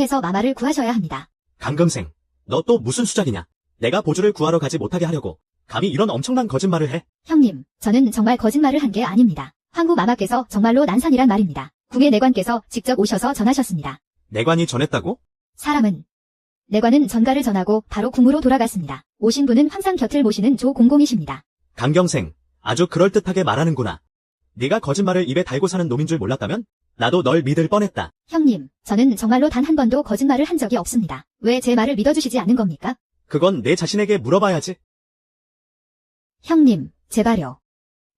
해서 마마를 구하셔야 합니다. 강금생, 너 또 무슨 수작이냐? 내가 보주를 구하러 가지 못하게 하려고 감히 이런 엄청난 거짓말을 해? 형님, 저는 정말 거짓말을 한 게 아닙니다. 황후 마마께서 정말로 난산이란 말입니다. 궁의 내관께서 직접 오셔서 전하셨습니다. 내관이 전했다고? 내관은 전가를 전하고 바로 궁으로 돌아갔습니다. 오신 분은 항상 곁을 모시는 조공공이십니다. 강경생, 아주 그럴듯하게 말하는구나. 네가 거짓말을 입에 달고 사는 놈인 줄 몰랐다면 나도 널 믿을 뻔했다. 형님, 저는 정말로 단 한 번도 거짓말을 한 적이 없습니다. 왜 제 말을 믿어주시지 않는 겁니까? 그건 내 자신에게 물어봐야지. 형님, 제발요.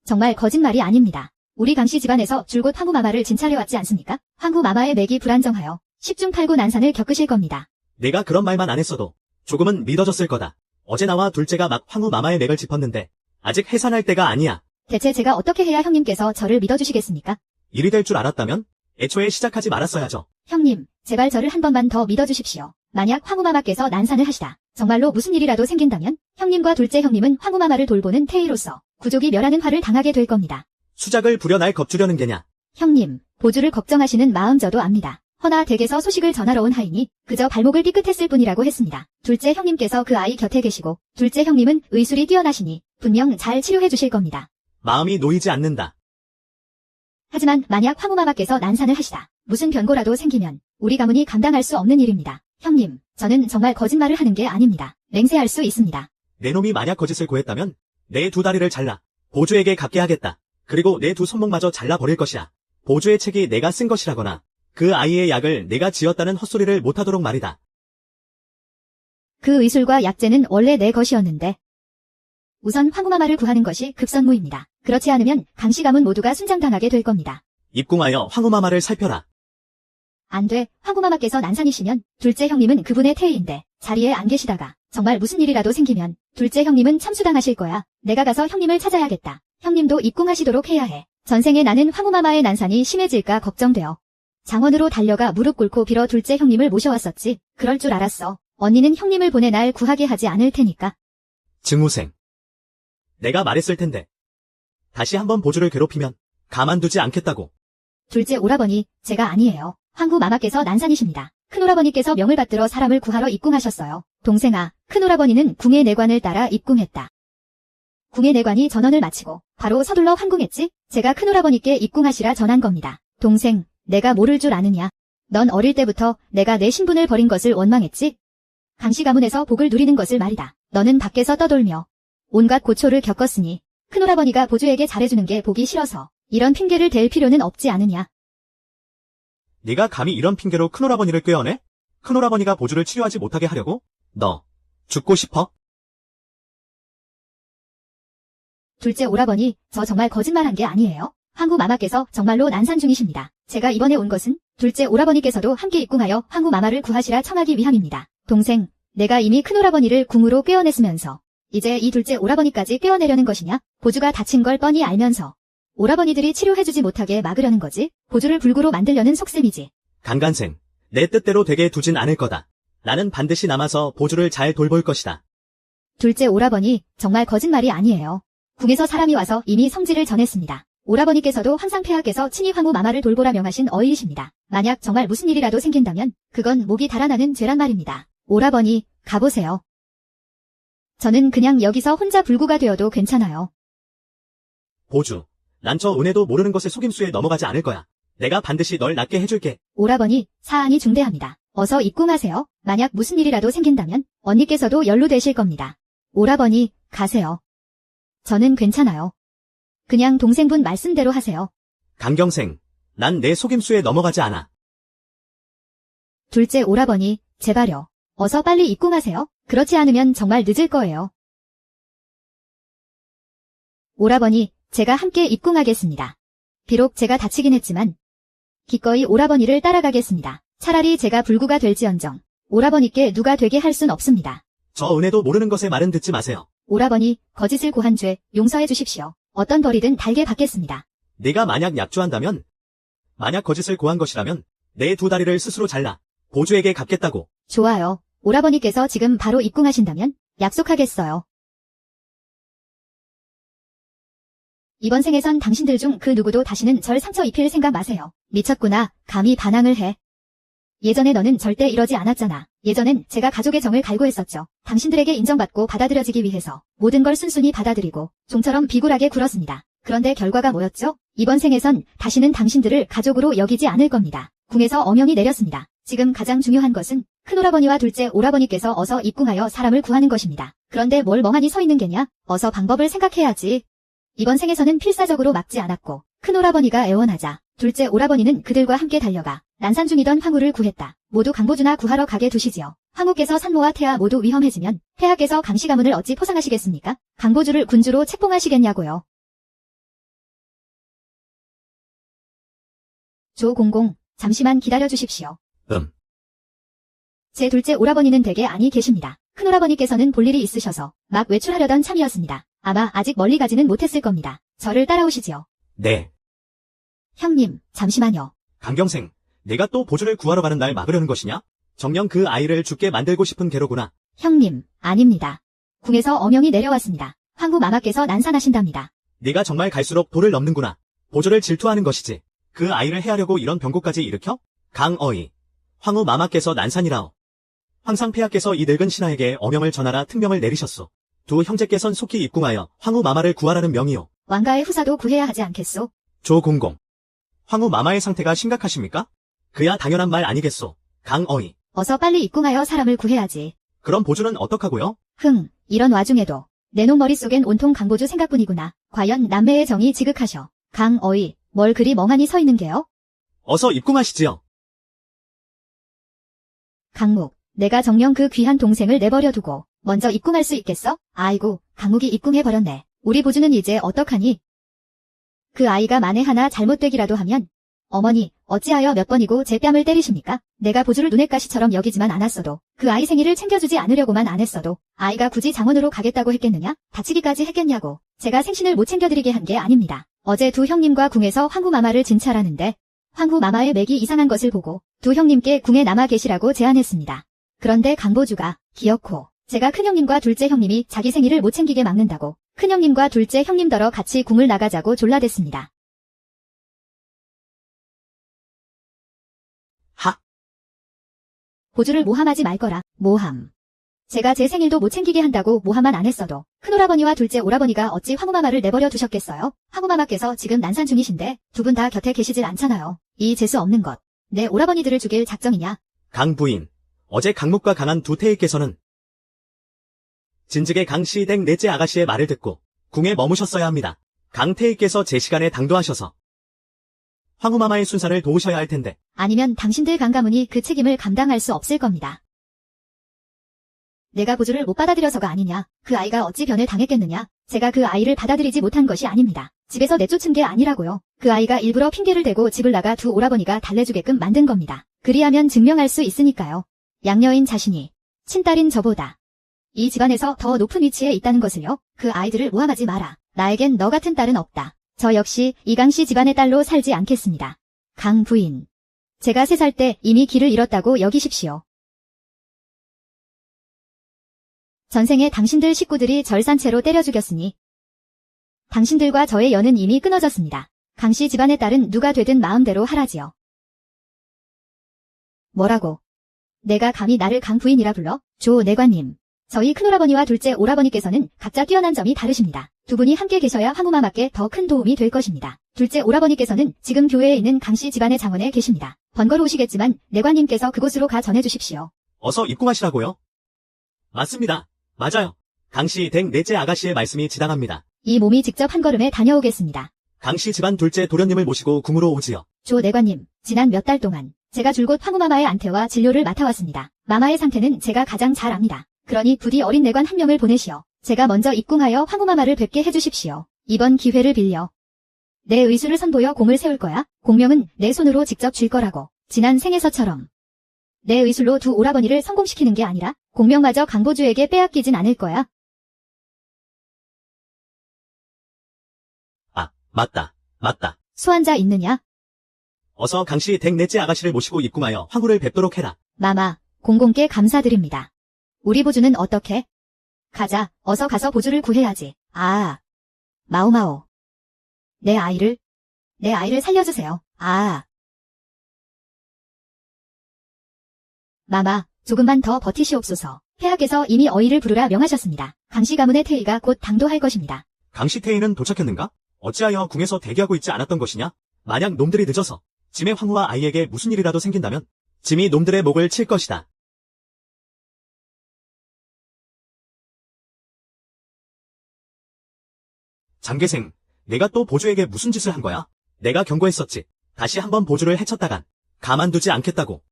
정말 거짓말이 아닙니다. 우리 강씨 집안에서 줄곧 황후 마마를 진찰해왔지 않습니까? 황후 마마의 맥이 불안정하여 10중 8구 난산을 겪으실 겁니다. 내가 그런 말만 안 했어도 조금은 믿어졌을 거다. 어제 나와 둘째가 막 황후 마마의 맥을 짚었는데 아직 해산할 때가 아니야. 대체 제가 어떻게 해야 형님께서 저를 믿어주시겠습니까? 일이 될 줄 알았다면 애초에 시작하지 말았어야죠. 형님, 제발 저를 한 번만 더 믿어주십시오. 만약 황후 마마께서 난산을 하시다 정말로 무슨 일이라도 생긴다면 형님과 둘째 형님은 황후 마마를 돌보는 태의로서 구족이 멸하는 화를 당하게 될 겁니다. 수작을 부려 날 겁주려는 게냐? 형님, 보주를 걱정하시는 마음 저도 압니다. 허나 댁에서 소식을 전하러 온 하이니 그저 발목을 삐끗했을 뿐이라고 했습니다. 둘째 형님께서 그 아이 곁에 계시고 둘째 형님은 의술이 뛰어나시니 분명 잘 치료해 주실 겁니다. 마음이 놓이지 않는다. 하지만 만약 황후 마마께서 난산을 하시다 무슨 변고라도 생기면 우리 가문이 감당할 수 없는 일입니다. 형님, 저는 정말 거짓말을 하는 게 아닙니다. 맹세할 수 있습니다. 내 놈이 만약 거짓을 고했다면 내 두 다리를 잘라 보주에게 갖게 하겠다. 그리고 내 두 손목마저 잘라버릴 것이야. 보주의 책이 내가 쓴 것이라거나 그 아이의 약을 내가 지었다는 헛소리를 못하도록 말이다. 그 의술과 약재는 원래 내 것이었는데 우선 황후마마를 구하는 것이 급선무입니다. 그렇지 않으면 강씨 가문 모두가 순장당하게 될 겁니다. 입궁하여 황후마마를 살펴라. 안 돼. 황후마마께서 난산이시면 둘째 형님은 그분의 태의인데 자리에 안 계시다가 정말 무슨 일이라도 생기면 둘째 형님은 참수당하실 거야. 내가 가서 형님을 찾아야겠다. 형님도 입궁하시도록 해야 해. 전생에 나는 황후마마의 난산이 심해질까 걱정되어 장원으로 달려가 무릎 꿇고 빌어 둘째 형님을 모셔왔었지. 그럴 줄 알았어. 언니는 형님을 보내 날 구하게 하지 않을 테니까. 증우생. 내가 말했을 텐데. 다시 한번 보주를 괴롭히면 가만두지 않겠다고. 둘째 오라버니, 제가 아니에요. 황후마마께서 난산이십니다. 큰오라버니께서 명을 받들어 사람을 구하러 입궁하셨어요. 동생아, 큰오라버니는 궁의 내관을 따라 입궁했다. 궁의 내관이 전언을 마치고 바로 서둘러 환궁했지? 제가 큰오라버니께 입궁하시라 전한 겁니다. 동생, 내가 모를 줄 아느냐? 넌 어릴 때부터 내가 내 신분을 버린 것을 원망했지? 강씨 가문에서 복을 누리는 것을 말이다. 너는 밖에서 떠돌며 온갖 고초를 겪었으니 큰오라버니가 보주에게 잘해주는 게 보기 싫어서 이런 핑계를 댈 필요는 없지 않느냐? 네가 감히 이런 핑계로 큰오라버니를 꾀어내? 큰오라버니가 보주를 치료하지 못하게 하려고? 너 죽고 싶어? 둘째 오라버니, 저 정말 거짓말한 게 아니에요. 황후마마께서 정말로 난산 중이십니다. 제가 이번에 온 것은 둘째 오라버니께서도 함께 입궁하여 황후마마를 구하시라 청하기 위함입니다. 동생, 내가 이미 큰오라버니를 궁으로 꿰어냈으면서 이제 이 둘째 오라버니까지 꿰어내려는 것이냐? 보주가 다친 걸 뻔히 알면서 오라버니들이 치료해주지 못하게 막으려는 거지? 보주를 불구로 만들려는 속셈이지. 강간생, 내 뜻대로 되게 두진 않을 거다. 나는 반드시 남아서 보주를 잘 돌볼 것이다. 둘째 오라버니, 정말 거짓말이 아니에요. 궁에서 사람이 와서 이미 성지를 전했습니다. 오라버니께서도 항상 폐하께서 친히 황후마마를 돌보라 명하신 어이이십니다. 만약 정말 무슨 일이라도 생긴다면 그건 목이 달아나는 죄란 말입니다. 오라버니, 가보세요. 저는 그냥 여기서 혼자 불구가 되어도 괜찮아요. 보주, 난 저 은혜도 모르는 것의 속임수에 넘어가지 않을 거야. 내가 반드시 널 낫게 해줄게. 오라버니, 사안이 중대합니다. 어서 입궁하세요. 만약 무슨 일이라도 생긴다면 언니께서도 연루되실 겁니다. 오라버니, 가세요. 저는 괜찮아요. 그냥 동생분 말씀대로 하세요. 강경생, 난 내 속임수에 넘어가지 않아. 둘째 오라버니, 제발요. 어서 빨리 입궁하세요. 그렇지 않으면 정말 늦을 거예요. 오라버니, 제가 함께 입궁하겠습니다. 비록 제가 다치긴 했지만 기꺼이 오라버니를 따라가겠습니다. 차라리 제가 불구가 될지언정 오라버니께 누가 되게 할 순 없습니다. 저 은혜도 모르는 것의 말은 듣지 마세요. 오라버니, 거짓을 고한 죄 용서해 주십시오. 어떤 벌이든 달게 받겠습니다. 네가 만약 약조한다면, 만약 거짓을 고한 것이라면 내 두 다리를 스스로 잘라 보주에게 갚겠다고. 좋아요. 오라버니께서 지금 바로 입궁하신다면 약속하겠어요. 이번 생에선 당신들 중 그 누구도 다시는 절 상처 입힐 생각 마세요. 미쳤구나. 감히 반항을 해. 예전에 너는 절대 이러지 않았잖아. 예전엔 제가 가족의 정을 갈구했었죠. 당신들에게 인정받고 받아들여지기 위해서 모든 걸 순순히 받아들이고 종처럼 비굴하게 굴었습니다. 그런데 결과가 뭐였죠? 이번 생에선 다시는 당신들을 가족으로 여기지 않을 겁니다. 궁에서 어명이 내렸습니다. 지금 가장 중요한 것은 큰오라버니와 둘째 오라버니께서 어서 입궁하여 사람을 구하는 것입니다. 그런데 뭘 멍하니 서 있는 게냐? 어서 방법을 생각해야지. 이번 생에서는 필사적으로 막지 않았고 큰오라버니가 애원하자 둘째 오라버니는 그들과 함께 달려가 난산 중이던 황후를 구했다. 모두 강보주나 구하러 가게 두시지요. 황후께서 산모와 태아 모두 위험해지면 폐하께서 강씨 가문을 어찌 포상하시겠습니까? 강보주를 군주로 책봉하시겠냐고요. 조공공, 잠시만 기다려주십시오. 제 둘째 오라버니는 댁에 안이 계십니다. 큰오라버니께서는 볼 일이 있으셔서 막 외출하려던 참이었습니다. 아마 아직 멀리 가지는 못했을 겁니다. 저를 따라오시지요. 네. 형님, 잠시만요. 강경생, 내가 또 보주를 구하러 가는 날 막으려는 것이냐? 정녕 그 아이를 죽게 만들고 싶은 개로구나. 형님, 아닙니다. 궁에서 어명이 내려왔습니다. 황후 마마께서 난산하신답니다. 네가 정말 갈수록 도를 넘는구나. 보주를 질투하는 것이지. 그 아이를 해하려고 이런 병고까지 일으켜? 강어이, 황후 마마께서 난산이라오. 황상폐하께서 이 늙은 신하에게 어명을 전하라 특명을 내리셨소. 두 형제께선 속히 입궁하여 황후 마마를 구하라는 명이오. 왕가의 후사도 구해야 하지 않겠소? 조공공, 황후 마마의 상태가 심각하십니까? 그야 당연한 말 아니겠소. 강어이, 어서 빨리 입궁하여 사람을 구해야지. 그럼 보주는 어떡하고요? 이런 와중에도 내 놈 머릿속엔 온통 강보주 생각뿐이구나. 과연 남매의 정이 지극하셔. 강어이, 뭘 그리 멍하니 서 있는 게요? 어서 입궁하시지요. 강목, 내가 정녕 그 귀한 동생을 내버려 두고 먼저 입궁할 수 있겠어? 아이고, 강목이 입궁해버렸네. 우리 보주는 이제 어떡하니? 그 아이가 만에 하나 잘못되기라도 하면 어머니, 어찌하여 몇 번이고 제 뺨을 때리십니까? 내가 보주를 눈엣 가시처럼 여기지만 않았어도 그 아이 생일을 챙겨주지 않으려고만 안 했어도 아이가 굳이 장원으로 가겠다고 했겠느냐? 다치기까지 했겠냐고. 제가 생신을 못 챙겨드리게 한 게 아닙니다. 어제 두 형님과 궁에서 황후 마마를 진찰하는데 황후 마마의 맥이 이상한 것을 보고 두 형님께 궁에 남아 계시라고 제안했습니다. 그런데 강보주가 기어코 제가 큰형님과 둘째 형님이 자기 생일을 못 챙기게 막는다고 큰형님과 둘째 형님더러 같이 궁을 나가자고 졸라댔습니다. 보주를 모함하지 말거라. 모함. 제가 제 생일도 못 챙기게 한다고 모함만 안 했어도 큰오라버니와 둘째 오라버니가 어찌 황후마마를 내버려 두셨겠어요? 황후마마께서 지금 난산 중이신데 두 분 다 곁에 계시질 않잖아요. 이 재수 없는 것. 내 오라버니들을 죽일 작정이냐? 강부인, 어제 강목과 강한 두 태희께서는 진즉의 강씨 댁 넷째 아가씨의 말을 듣고 궁에 머무셨어야 합니다. 강태희께서 제 시간에 당도하셔서 황후마마의 순산을 도우셔야 할 텐데. 아니면 당신들 강가문이 그 책임을 감당할 수 없을 겁니다. 내가 보주를 못 받아들여서가 아니냐. 그 아이가 어찌 변을 당했겠느냐. 제가 그 아이를 받아들이지 못한 것이 아닙니다. 집에서 내쫓은 게 아니라고요. 그 아이가 일부러 핑계를 대고 집을 나가 두 오라버니가 달래주게끔 만든 겁니다. 그리하면 증명할 수 있으니까요. 양녀인 자신이 친딸인 저보다 이 집안에서 더 높은 위치에 있다는 것을요. 그 아이들을 모함하지 마라. 나에겐 너 같은 딸은 없다. 저 역시 이강씨 집안의 딸로 살지 않겠습니다. 강 부인. 제가 3살 때 이미 길을 잃었다고 여기십시오. 전생에 당신들 식구들이 절 산채로 때려 죽였으니 당신들과 저의 연은 이미 끊어졌습니다. 강씨 집안의 딸은 누가 되든 마음대로 하라지요. 뭐라고? 내가 감히 나를 강부인이라 불러? 조 내관님. 저희 큰오라버니와 둘째 오라버니께서는 각자 뛰어난 점이 다르십니다. 두 분이 함께 계셔야 황후마마께 더 큰 도움이 될 것입니다. 둘째 오라버니께서는 지금 교회에 있는 강씨 집안의 장원에 계십니다. 번거로우시겠지만 내관님께서 그곳으로 가 전해주십시오. 어서 입궁하시라고요? 맞습니다. 맞아요. 강씨 댁 넷째 아가씨의 말씀이 지당합니다. 이 몸이 직접 한 걸음에 다녀오겠습니다. 강씨 집안 둘째 도련님을 모시고 궁으로 오지요. 조 내관님, 지난 몇 달 동안 제가 줄곧 황후마마의 안태와 진료를 맡아왔습니다. 마마의 상태는 제가 가장 잘 압니다. 그러니 부디 어린 내관 한 명을 보내시어 제가 먼저 입궁하여 황후마마를 뵙게 해주십시오. 이번 기회를 빌려 내 의술을 선보여 공을 세울 거야. 공명은 내 손으로 직접 쥘 거라고. 지난 생에서처럼 내 의술로 두 오라버니를 성공시키는 게 아니라 공명마저 강보주에게 빼앗기진 않을 거야. 아, 맞다. 수환자 있느냐? 어서 강씨 댁 넷째 아가씨를 모시고 입궁하여 황후를 뵙도록 해라. 마마, 공공께 감사드립니다. 우리 보주는 어떻게? 가자, 어서 가서 보주를 구해야지. 아, 마오마오. 내 아이를 살려주세요. 아. 마마, 조금만 더 버티시옵소서. 폐하께서 이미 어이를 부르라 명하셨습니다. 강씨 가문의 태위가 곧 당도할 것입니다. 강씨 태희는 도착했는가? 어찌하여 궁에서 대기하고 있지 않았던 것이냐? 만약 놈들이 늦어서 짐의 황후와 아이에게 무슨 일이라도 생긴다면 짐이 놈들의 목을 칠 것이다. 장계생, 내가 또 보조에게 무슨 짓을 한 거야? 내가 경고했었지. 다시 한번 보조를 해쳤다간 가만두지 않겠다고.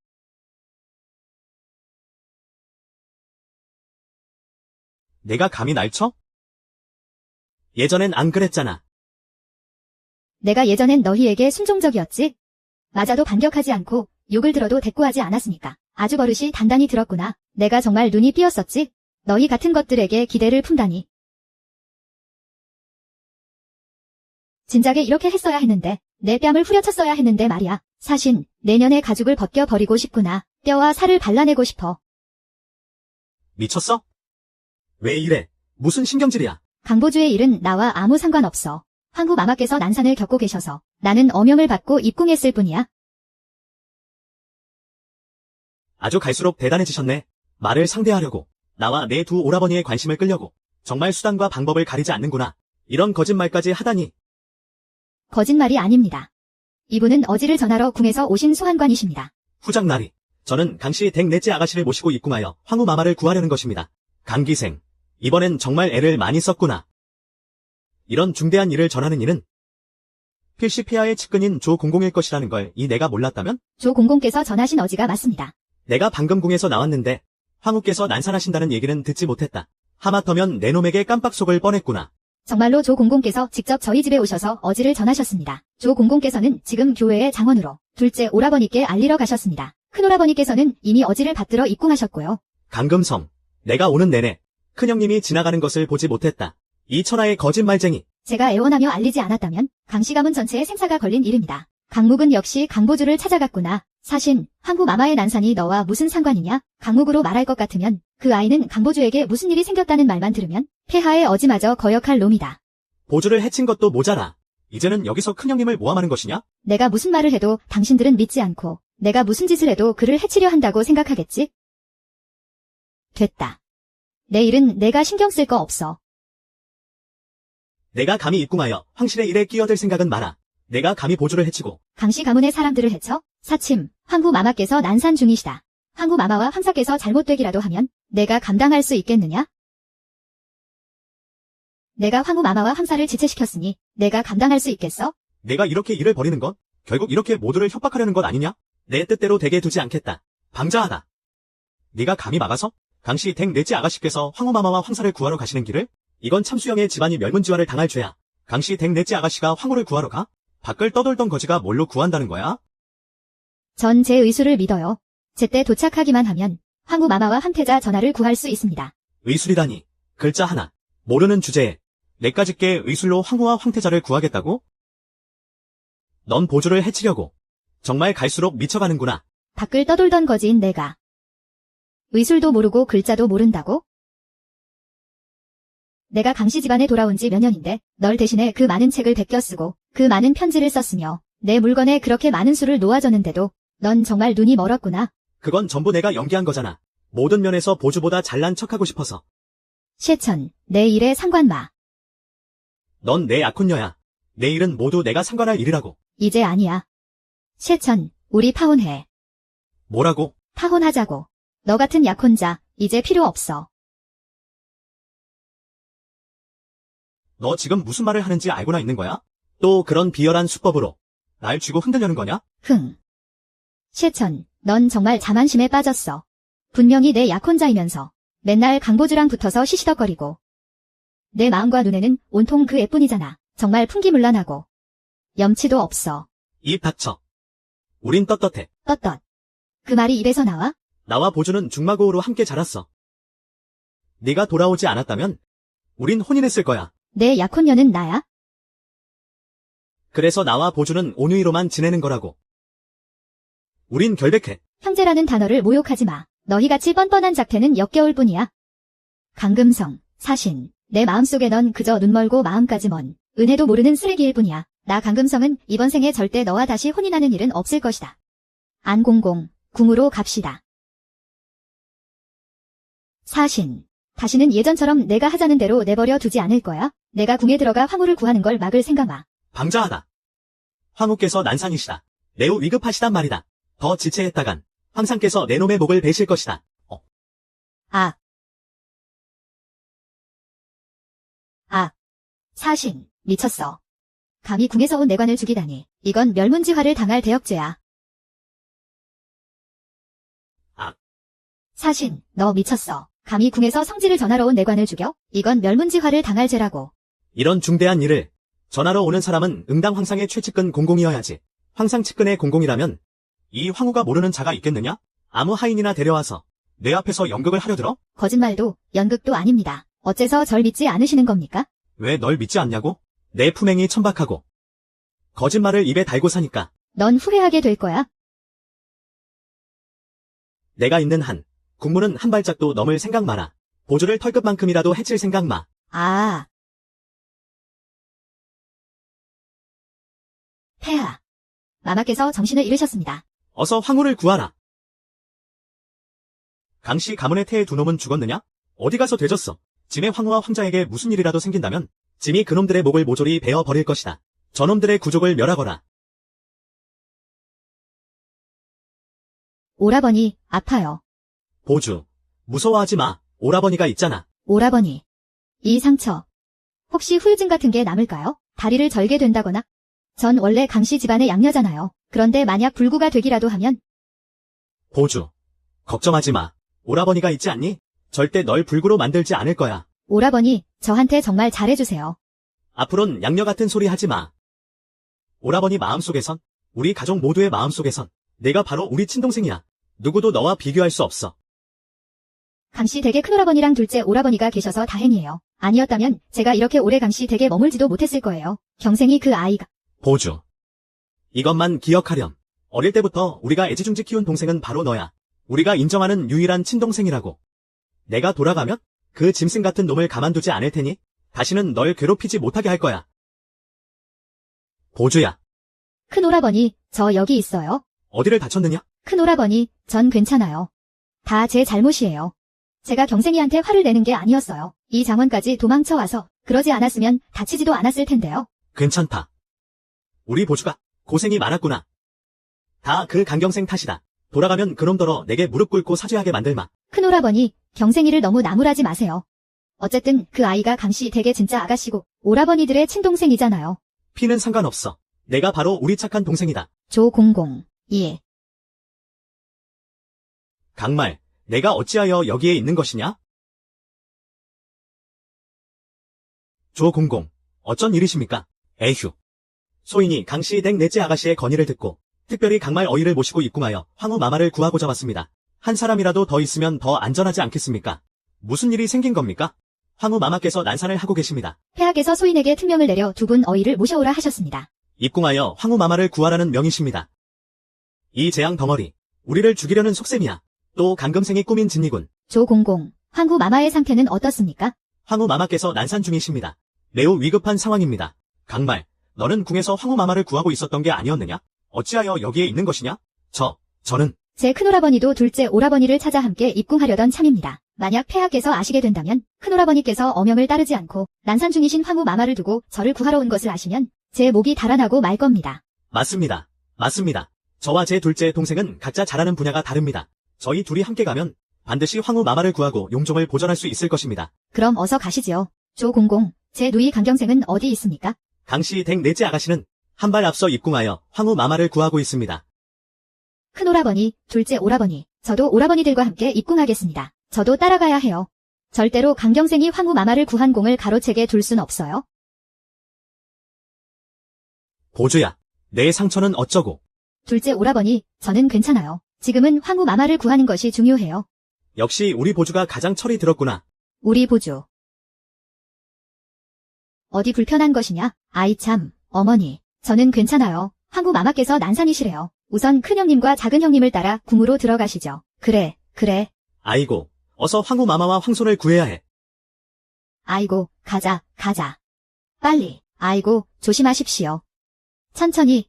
내가 감히 날 쳐? 예전엔 안 그랬잖아. 내가 예전엔 너희에게 순종적이었지? 맞아도 반격하지 않고 욕을 들어도 대꾸하지 않았으니까. 아주 버릇이 단단히 들었구나. 내가 정말 눈이 삐었었지? 너희 같은 것들에게 기대를 품다니. 진작에 이렇게 했어야 했는데, 내 뺨을 후려쳤어야 했는데 말이야. 사신, 내년에 가죽을 벗겨버리고 싶구나. 뼈와 살을 발라내고 싶어. 미쳤어? 왜 이래? 무슨 신경질이야? 강보주의 일은 나와 아무 상관없어. 황후 마마께서 난산을 겪고 계셔서 나는 어명을 받고 입궁했을 뿐이야. 아주 갈수록 대단해지셨네. 말을 상대하려고. 나와 내 두 오라버니의 관심을 끌려고. 정말 수단과 방법을 가리지 않는구나. 이런 거짓말까지 하다니. 거짓말이 아닙니다. 이분은 어지를 전하러 궁에서 오신 수환관이십니다. 후장나리. 저는 강씨 댁 넷째 아가씨를 모시고 입궁하여 황후 마마를 구하려는 것입니다. 강기생. 이번엔 정말 애를 많이 썼구나. 이런 중대한 일을 전하는 이는 필시 폐하의 측근인 조공공일 것이라는 걸 이 내가 몰랐다면? 조공공께서 전하신 어지가 맞습니다. 내가 방금 궁에서 나왔는데 황후께서 난산하신다는 얘기는 듣지 못했다. 하마터면 내 놈에게 깜빡 속을 뻔했구나. 정말로 조공공께서 직접 저희 집에 오셔서 어지를 전하셨습니다. 조공공께서는 지금 교회의 장원으로 둘째 오라버니께 알리러 가셨습니다. 큰오라버니께서는 이미 어지를 받들어 입궁하셨고요. 강금성, 내가 오는 내내 큰형님이 지나가는 것을 보지 못했다. 이 천하의 거짓말쟁이. 제가 애원하며 알리지 않았다면 강씨 가문 전체에 생사가 걸린 일입니다. 강묵은 역시 강보주를 찾아갔구나. 사신, 황후 마마의 난산이 너와 무슨 상관이냐? 강묵으로 말할 것 같으면 그 아이는 강보주에게 무슨 일이 생겼다는 말만 들으면 폐하의 어지마저 거역할 놈이다. 보주를 해친 것도 모자라. 이제는 여기서 큰형님을 모함하는 것이냐? 내가 무슨 말을 해도 당신들은 믿지 않고 내가 무슨 짓을 해도 그를 해치려 한다고 생각하겠지? 됐다. 내 일은 내가 신경 쓸 거 없어. 내가 감히 입궁하여 황실의 일에 끼어들 생각은 마라. 내가 감히 보주를 해치고 강씨 가문의 사람들을 해쳐? 사침, 황후 마마께서 난산 중이시다. 황후 마마와 황사께서 잘못되기라도 하면 내가 감당할 수 있겠느냐? 내가 황후 마마와 황사를 지체시켰으니 내가 감당할 수 있겠어? 내가 이렇게 일을 벌이는 건 결국 이렇게 모두를 협박하려는 것 아니냐? 내 뜻대로 되게 두지 않겠다. 방자하다. 네가 감히 막아서? 강씨 댁 넷째 아가씨께서 황후 마마와 황사를 구하러 가시는 길을? 이건 참수영의 집안이 멸문지화를 당할 죄야. 강씨 댁 넷째 아가씨가 황후를 구하러 가? 밖을 떠돌던 거지가 뭘로 구한다는 거야? 전 제 의술을 믿어요. 제때 도착하기만 하면 황후 마마와 황태자 전하를 구할 수 있습니다. 의술이다니. 글자 하나. 모르는 주제에 내까짓게 의술로 황후와 황태자를 구하겠다고? 넌 보주를 해치려고. 정말 갈수록 미쳐가는구나. 밖을 떠돌던 거지인 내가. 의술도 모르고 글자도 모른다고? 내가 강씨 집안에 돌아온 지 몇 년인데 널 대신에 그 많은 책을 베껴 쓰고 그 많은 편지를 썼으며 내 물건에 그렇게 많은 수를 놓아줬는데도 넌 정말 눈이 멀었구나. 그건 전부 내가 연기한 거잖아. 모든 면에서 보주보다 잘난 척하고 싶어서.谢천, 내 일에 상관 마. 넌 내 약혼녀야. 내 일은 모두 내가 상관할 일이라고. 이제 아니야.谢천, 우리 파혼해. 뭐라고? 파혼하자고. 너 같은 약혼자 이제 필요 없어. 너 지금 무슨 말을 하는지 알고나 있는 거야? 또 그런 비열한 수법으로 날 쥐고 흔들려는 거냐? 흥.谢천, 넌 정말 자만심에 빠졌어. 분명히 내 약혼자이면서 맨날 강보주랑 붙어서 시시덕거리고 내 마음과 눈에는 온통 그 애뿐이잖아. 정말 풍기문란하고 염치도 없어. 입 닥쳐. 우린 떳떳해. 떳떳. 그 말이 입에서 나와? 나와 보주는 중마고우로 함께 자랐어. 네가 돌아오지 않았다면 우린 혼인했을 거야. 내 약혼녀는 나야? 그래서 나와 보주는 온유이로만 지내는 거라고. 우린 결백해. 형제라는 단어를 모욕하지 마. 너희같이 뻔뻔한 작태는 역겨울 뿐이야. 강금성, 사신, 내 마음속에 넌 그저 눈멀고 마음까지 먼 은혜도 모르는 쓰레기일 뿐이야. 나 강금성은 이번 생에 절대 너와 다시 혼인하는 일은 없을 것이다. 안공공, 궁으로 갑시다. 사신. 다시는 예전처럼 내가 하자는 대로 내버려 두지 않을 거야? 내가 궁에 들어가 황후를 구하는 걸 막을 생각 마. 방자하다. 황후께서 난산이시다. 매우 위급하시단 말이다. 더 지체했다간 황상께서 내 놈의 목을 베실 것이다. 아. 사신. 미쳤어. 감히 궁에서 온 내관을 죽이다니. 이건 멸문지화를 당할 대역죄야. 사신, 너 미쳤어. 감히 궁에서 성지를 전하러 온 내관을 죽여? 이건 멸문지화를 당할 죄라고. 이런 중대한 일을 전하러 오는 사람은 응당 황상의 최측근 공공이어야지. 황상 측근의 공공이라면 이 황후가 모르는 자가 있겠느냐? 아무 하인이나 데려와서 내 앞에서 연극을 하려 들어? 거짓말도 연극도 아닙니다. 어째서 절 믿지 않으시는 겁니까? 왜 널 믿지 않냐고? 내 품행이 천박하고 거짓말을 입에 달고 사니까 넌 후회하게 될 거야. 내가 있는 한 국문은 한 발짝도 넘을 생각 마라. 보조를 털끝만큼이라도 해칠 생각 마. 아. 폐하. 마마께서 정신을 잃으셨습니다. 어서 황후를 구하라. 강씨 가문의 태의 두 놈은 죽었느냐? 어디 가서 되졌어? 짐의 황후와 황자에게 무슨 일이라도 생긴다면 짐이 그놈들의 목을 모조리 베어 버릴 것이다. 저놈들의 구족을 멸하거라. 오라버니, 아파요. 보주, 무서워하지 마. 오라버니가 있잖아. 오라버니. 이 상처. 혹시 후유증 같은 게 남을까요? 다리를 절게 된다거나? 전 원래 강씨 집안의 양녀잖아요. 그런데 만약 불구가 되기라도 하면? 보주, 걱정하지 마. 오라버니가 있지 않니? 절대 널 불구로 만들지 않을 거야. 오라버니, 저한테 정말 잘해주세요. 앞으론 양녀 같은 소리 하지 마. 오라버니 마음속에선, 우리 가족 모두의 마음속에선 내가 바로 우리 친동생이야. 누구도 너와 비교할 수 없어. 강씨 댁에 큰오라버니랑 둘째 오라버니가 계셔서 다행이에요. 아니었다면 제가 이렇게 오래 강씨 댁에 머물지도 못했을 거예요. 경생이 그 아이가. 보주. 이것만 기억하렴. 어릴 때부터 우리가 애지중지 키운 동생은 바로 너야. 우리가 인정하는 유일한 친동생이라고. 내가 돌아가면 그 짐승 같은 놈을 가만두지 않을 테니 다시는 널 괴롭히지 못하게 할 거야. 보주야. 큰오라버니, 저 여기 있어요. 어디를 다쳤느냐? 큰오라버니, 전 괜찮아요. 다 제 잘못이에요. 제가 경생이한테 화를 내는 게 아니었어요. 이 장원까지 도망쳐와서 그러지 않았으면 다치지도 않았을 텐데요. 괜찮다. 우리 보주가 고생이 많았구나. 다 그 강경생 탓이다. 돌아가면 그놈더러 내게 무릎 꿇고 사죄하게 만들마. 큰오라버니, 경생이를 너무 나무라지 마세요. 어쨌든 그 아이가 강씨 댁의 진짜 아가씨고 오라버니들의 친동생이잖아요. 피는 상관없어. 내가 바로 우리 착한 동생이다. 조공공. 예. 강말, 내가 어찌하여 여기에 있는 것이냐? 조공공, 어쩐 일이십니까? 에휴. 소인이 강씨 댁 넷째 아가씨의 건의를 듣고 특별히 강말 어이를 모시고 입궁하여 황후 마마를 구하고자 왔습니다. 한 사람이라도 더 있으면 더 안전하지 않겠습니까? 무슨 일이 생긴 겁니까? 황후 마마께서 난산을 하고 계십니다. 폐하께서 소인에게 특명을 내려 두 분 어이를 모셔오라 하셨습니다. 입궁하여 황후 마마를 구하라는 명이십니다. 이 재앙 덩어리, 우리를 죽이려는 속셈이야. 또 강금생이 꾸민 진리군. 조공공, 황후 마마의 상태는 어떻습니까? 황후 마마께서 난산 중이십니다. 매우 위급한 상황입니다. 강말, 너는 궁에서 황후 마마를 구하고 있었던 게 아니었느냐? 어찌하여 여기에 있는 것이냐? 저는 제 큰오라버니도 둘째 오라버니를 찾아 함께 입궁하려던 참입니다. 만약 폐하께서 아시게 된다면 큰오라버니께서 어명을 따르지 않고 난산 중이신 황후 마마를 두고 저를 구하러 온 것을 아시면 제 목이 달아나고 말 겁니다. 맞습니다. 저와 제 둘째 동생은 각자 잘하는 분야가 다릅니다. 저희 둘이 함께 가면 반드시 황후 마마를 구하고 용종을 보전할 수 있을 것입니다. 그럼 어서 가시지요. 조공공, 제 누이 강경생은 어디 있습니까? 강씨 댁 넷째 아가씨는 한 발 앞서 입궁하여 황후 마마를 구하고 있습니다. 큰오라버니, 둘째 오라버니, 저도 오라버니들과 함께 입궁하겠습니다. 저도 따라가야 해요. 절대로 강경생이 황후 마마를 구한 공을 가로채게 둘 순 없어요. 보주야, 내 상처는 어쩌고? 둘째 오라버니, 저는 괜찮아요. 지금은 황후 마마를 구하는 것이 중요해요. 역시 우리 보주가 가장 철이 들었구나. 우리 보주. 어디 불편한 것이냐? 아이 참, 어머니. 저는 괜찮아요. 황후 마마께서 난산이시래요. 우선 큰형님과 작은형님을 따라 궁으로 들어가시죠. 그래. 아이고, 어서 황후 마마와 황손을 구해야 해. 아이고, 가자. 빨리. 아이고, 조심하십시오. 천천히.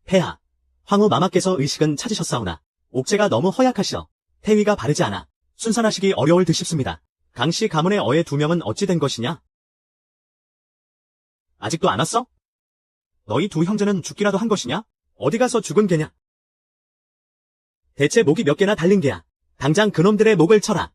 폐하, 황후 마마께서 의식은 찾으셨사오나 옥체가 너무 허약하시어 태위가 바르지 않아 순산하시기 어려울 듯 싶습니다. 강씨 가문의 어의 2명은 어찌 된 것이냐? 아직도 안 왔어? 너희 2 형제는 죽기라도 한 것이냐? 어디 가서 죽은 개냐? 대체 목이 몇 개나 달린 개야? 당장 그놈들의 목을 쳐라.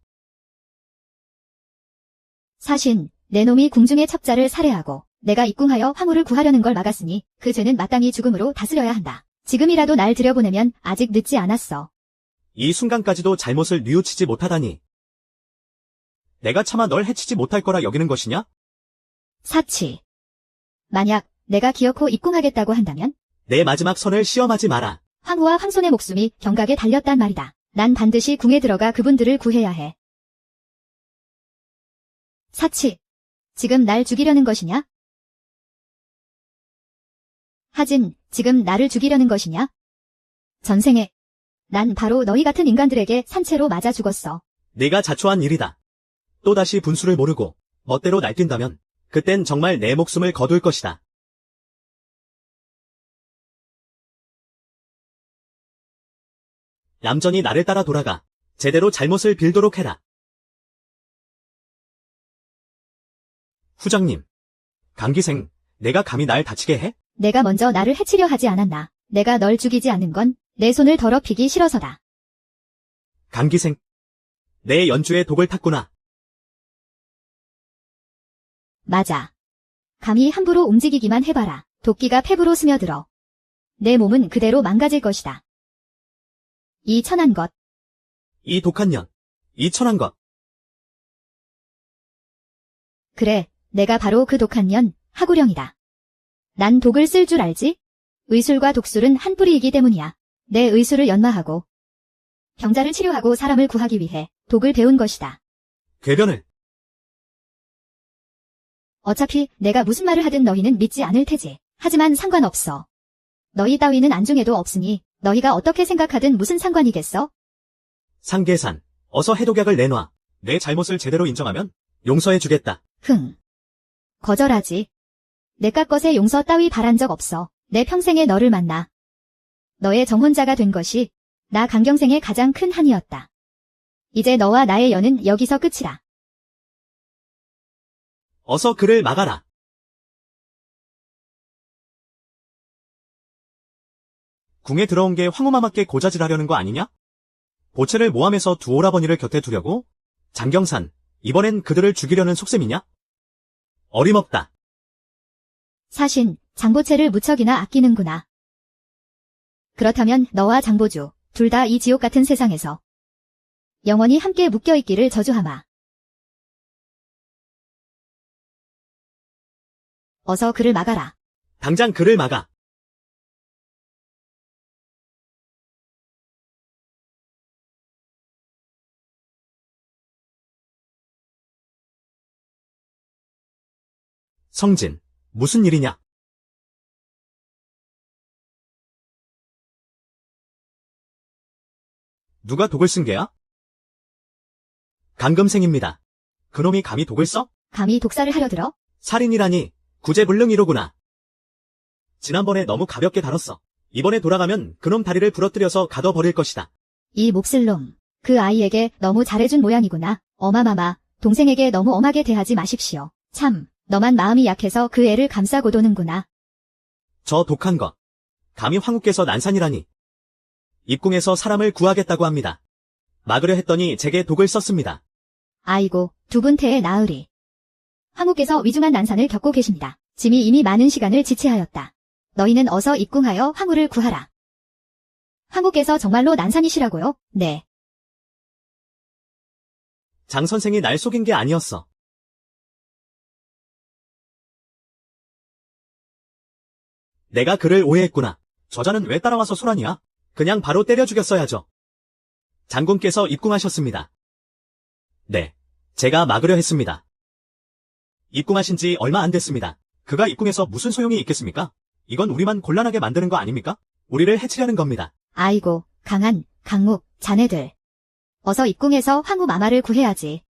사신, 내 놈이 궁중의 첩자를 살해하고 내가 입궁하여 황후를 구하려는 걸 막았으니 그 죄는 마땅히 죽음으로 다스려야 한다. 지금이라도 날 들여보내면 아직 늦지 않았어. 이 순간까지도 잘못을 뉘우치지 못하다니. 내가 차마 널 해치지 못할 거라 여기는 것이냐? 사치. 만약 내가 기어코 입궁하겠다고 한다면 내 마지막 선을 시험하지 마라. 황후와 황손의 목숨이 경각에 달렸단 말이다. 난 반드시 궁에 들어가 그분들을 구해야 해. 사치. 지금 날 죽이려는 것이냐? 하진, 지금 나를 죽이려는 것이냐? 전생에 난 바로 너희 같은 인간들에게 산채로 맞아 죽었어. 네가 자초한 일이다. 또다시 분수를 모르고 멋대로 날뛴다면 그땐 정말 내 목숨을 거둘 것이다. 얌전히 나를 따라 돌아가 제대로 잘못을 빌도록 해라. 후장님, 강기생, 내가 감히 날 다치게 해? 내가 먼저 나를 해치려 하지 않았나. 내가 널 죽이지 않는 건 내 손을 더럽히기 싫어서다. 강기생, 내 연주에 독을 탔구나. 맞아. 감히 함부로 움직이기만 해봐라. 도끼가 폐부로 스며들어. 내 몸은 그대로 망가질 것이다. 이 천한 것. 이 독한 년, 이 천한 것. 그래, 내가 바로 그 독한 년, 하구령이다. 난 독을 쓸 줄 알지? 의술과 독술은 한 뿌리이기 때문이야. 내 의술을 연마하고 병자를 치료하고 사람을 구하기 위해 독을 배운 것이다. 궤변을. 어차피 내가 무슨 말을 하든 너희는 믿지 않을 테지. 하지만 상관없어. 너희 따위는 안중에도 없으니 너희가 어떻게 생각하든 무슨 상관이겠어? 상계산, 어서 해독약을 내놔. 내 잘못을 제대로 인정하면 용서해주겠다. 흥. 거절하지. 내깟 것에 용서 따위 바란 적 없어. 내 평생에 너를 만나 너의 정혼자가 된 것이 나 강경생의 가장 큰 한이었다. 이제 너와 나의 연은 여기서 끝이다. 어서 그를 막아라. 궁에 들어온 게 황후마마께 고자질하려는 거 아니냐? 보채를 모함해서 2 오라버니를 곁에 두려고? 장경산, 이번엔 그들을 죽이려는 속셈이냐? 어림없다. 사신, 장보채를 무척이나 아끼는구나. 그렇다면 너와 장보주, 둘 다 이 지옥 같은 세상에서 영원히 함께 묶여있기를 저주하마. 어서 그를 막아라. 당장 그를 막아. 성진, 무슨 일이냐? 누가 독을 쓴 게야? 강금생입니다. 그놈이 감히 독을 써? 감히 독살을 하려 들어? 살인이라니, 구제불능이로구나. 지난번에 너무 가볍게 다뤘어. 이번에 돌아가면 그놈 다리를 부러뜨려서 가둬버릴 것이다. 이 몹쓸 놈. 그 아이에게 너무 잘해준 모양이구나. 어마마마, 동생에게 너무 엄하게 대하지 마십시오. 참, 너만 마음이 약해서 그 애를 감싸고 도는구나. 저 독한 것. 감히 황후께서 난산이라니. 입궁에서 사람을 구하겠다고 합니다. 막으려 했더니 제게 독을 썼습니다. 아이고, 2분 태에 나으리. 황후께서 위중한 난산을 겪고 계십니다. 짐이 이미 많은 시간을 지체하였다. 너희는 어서 입궁하여 황후를 구하라. 황후께서 정말로 난산이시라고요? 네. 장 선생이 날 속인 게 아니었어. 내가 그를 오해했구나. 저자는 왜 따라와서 소란이야? 그냥 바로 때려 죽였어야죠. 장군께서 입궁하셨습니다. 네, 제가 막으려 했습니다. 입궁하신 지 얼마 안 됐습니다. 그가 입궁해서 무슨 소용이 있겠습니까? 이건 우리만 곤란하게 만드는 거 아닙니까? 우리를 해치려는 겁니다. 아이고, 강한, 강묵, 자네들. 어서 입궁해서 황후 마마를 구해야지.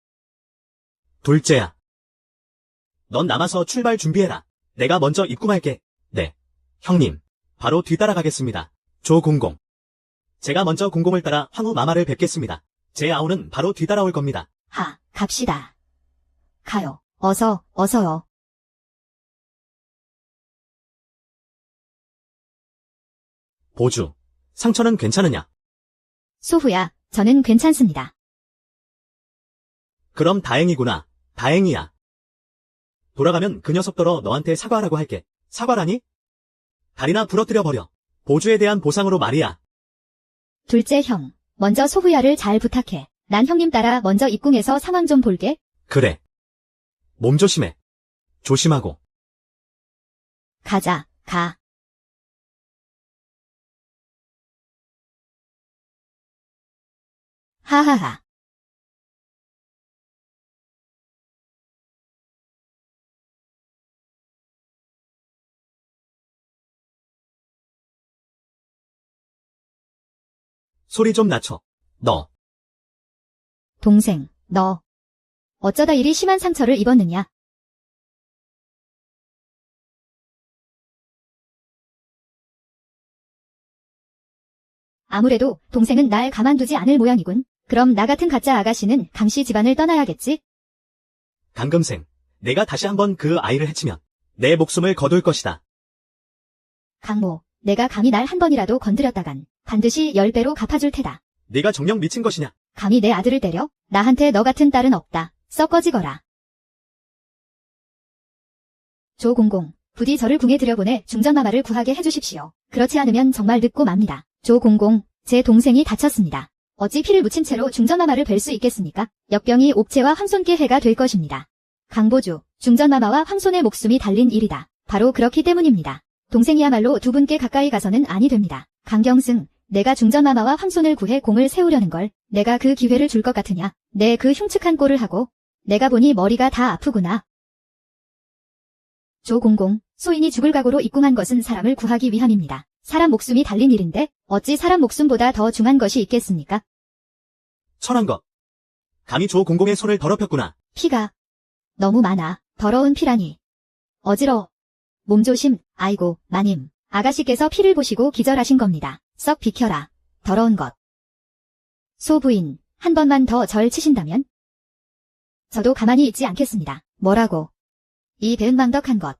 둘째야. 넌 남아서 출발 준비해라. 내가 먼저 입궁할게. 네, 형님. 바로 뒤따라가겠습니다. 조공공. 제가 먼저 공공을 따라 황후 마마를 뵙겠습니다. 제 아우는 바로 뒤따라올 겁니다. 갑시다. 가요. 어서요. 보주, 상처는 괜찮으냐? 소후야, 저는 괜찮습니다. 그럼 다행이구나. 다행이야. 돌아가면 그 녀석더러 너한테 사과하라고 할게. 사과라니? 다리나 부러뜨려 버려. 보주에 대한 보상으로 말이야. 둘째 형, 먼저 소후야를 잘 부탁해. 난 형님 따라 먼저 입궁해서 상황 좀 볼게. 그래. 몸 조심해. 조심하고. 가자, 가. 하하하. 소리 좀 낮춰. 너. 동생, 너. 어쩌다 이리 심한 상처를 입었느냐? 아무래도 동생은 날 가만두지 않을 모양이군. 그럼 나 같은 가짜 아가씨는 강씨 집안을 떠나야겠지? 강금생, 내가 다시 한번 그 아이를 해치면 내 목숨을 거둘 것이다. 강모, 내가 감히 날 한 번이라도 건드렸다간 반드시 10배로 갚아줄 테다. 네가 정녕 미친 것이냐? 감히 내 아들을 때려? 나한테 너 같은 딸은 없다. 썩 꺼지거라. 조공공, 부디 저를 궁에 들여보내 중전마마를 구하게 해주십시오. 그렇지 않으면 정말 늦고 맙니다. 조공공, 제 동생이 다쳤습니다. 어찌 피를 묻힌 채로 중전마마를 뵐 수 있겠습니까? 역병이 옥체와 황손께 해가 될 것입니다. 강보주, 중전마마와 황손의 목숨이 달린 일이다. 바로 그렇기 때문입니다. 동생이야말로 두 분께 가까이 가서는 아니 됩니다. 강경승, 내가 중전마마와 황손을 구해 공을 세우려는 걸 내가 그 기회를 줄 것 같으냐? 내 그 흉측한 꼴을 하고 내가 보니 머리가 다 아프구나. 조공공, 소인이 죽을 각오로 입궁한 것은 사람을 구하기 위함입니다. 사람 목숨이 달린 일인데 어찌 사람 목숨보다 더 중한 것이 있겠습니까? 천한 것. 감히 조공공의 손을 더럽혔구나. 피가 너무 많아. 더러운 피라니. 어지러워. 몸조심. 아이고, 마님. 아가씨께서 피를 보시고 기절하신 겁니다. 썩 비켜라. 더러운 것. 소부인, 한 번만 더 절 치신다면? 저도 가만히 있지 않겠습니다. 뭐라고? 이 배은망덕한 것.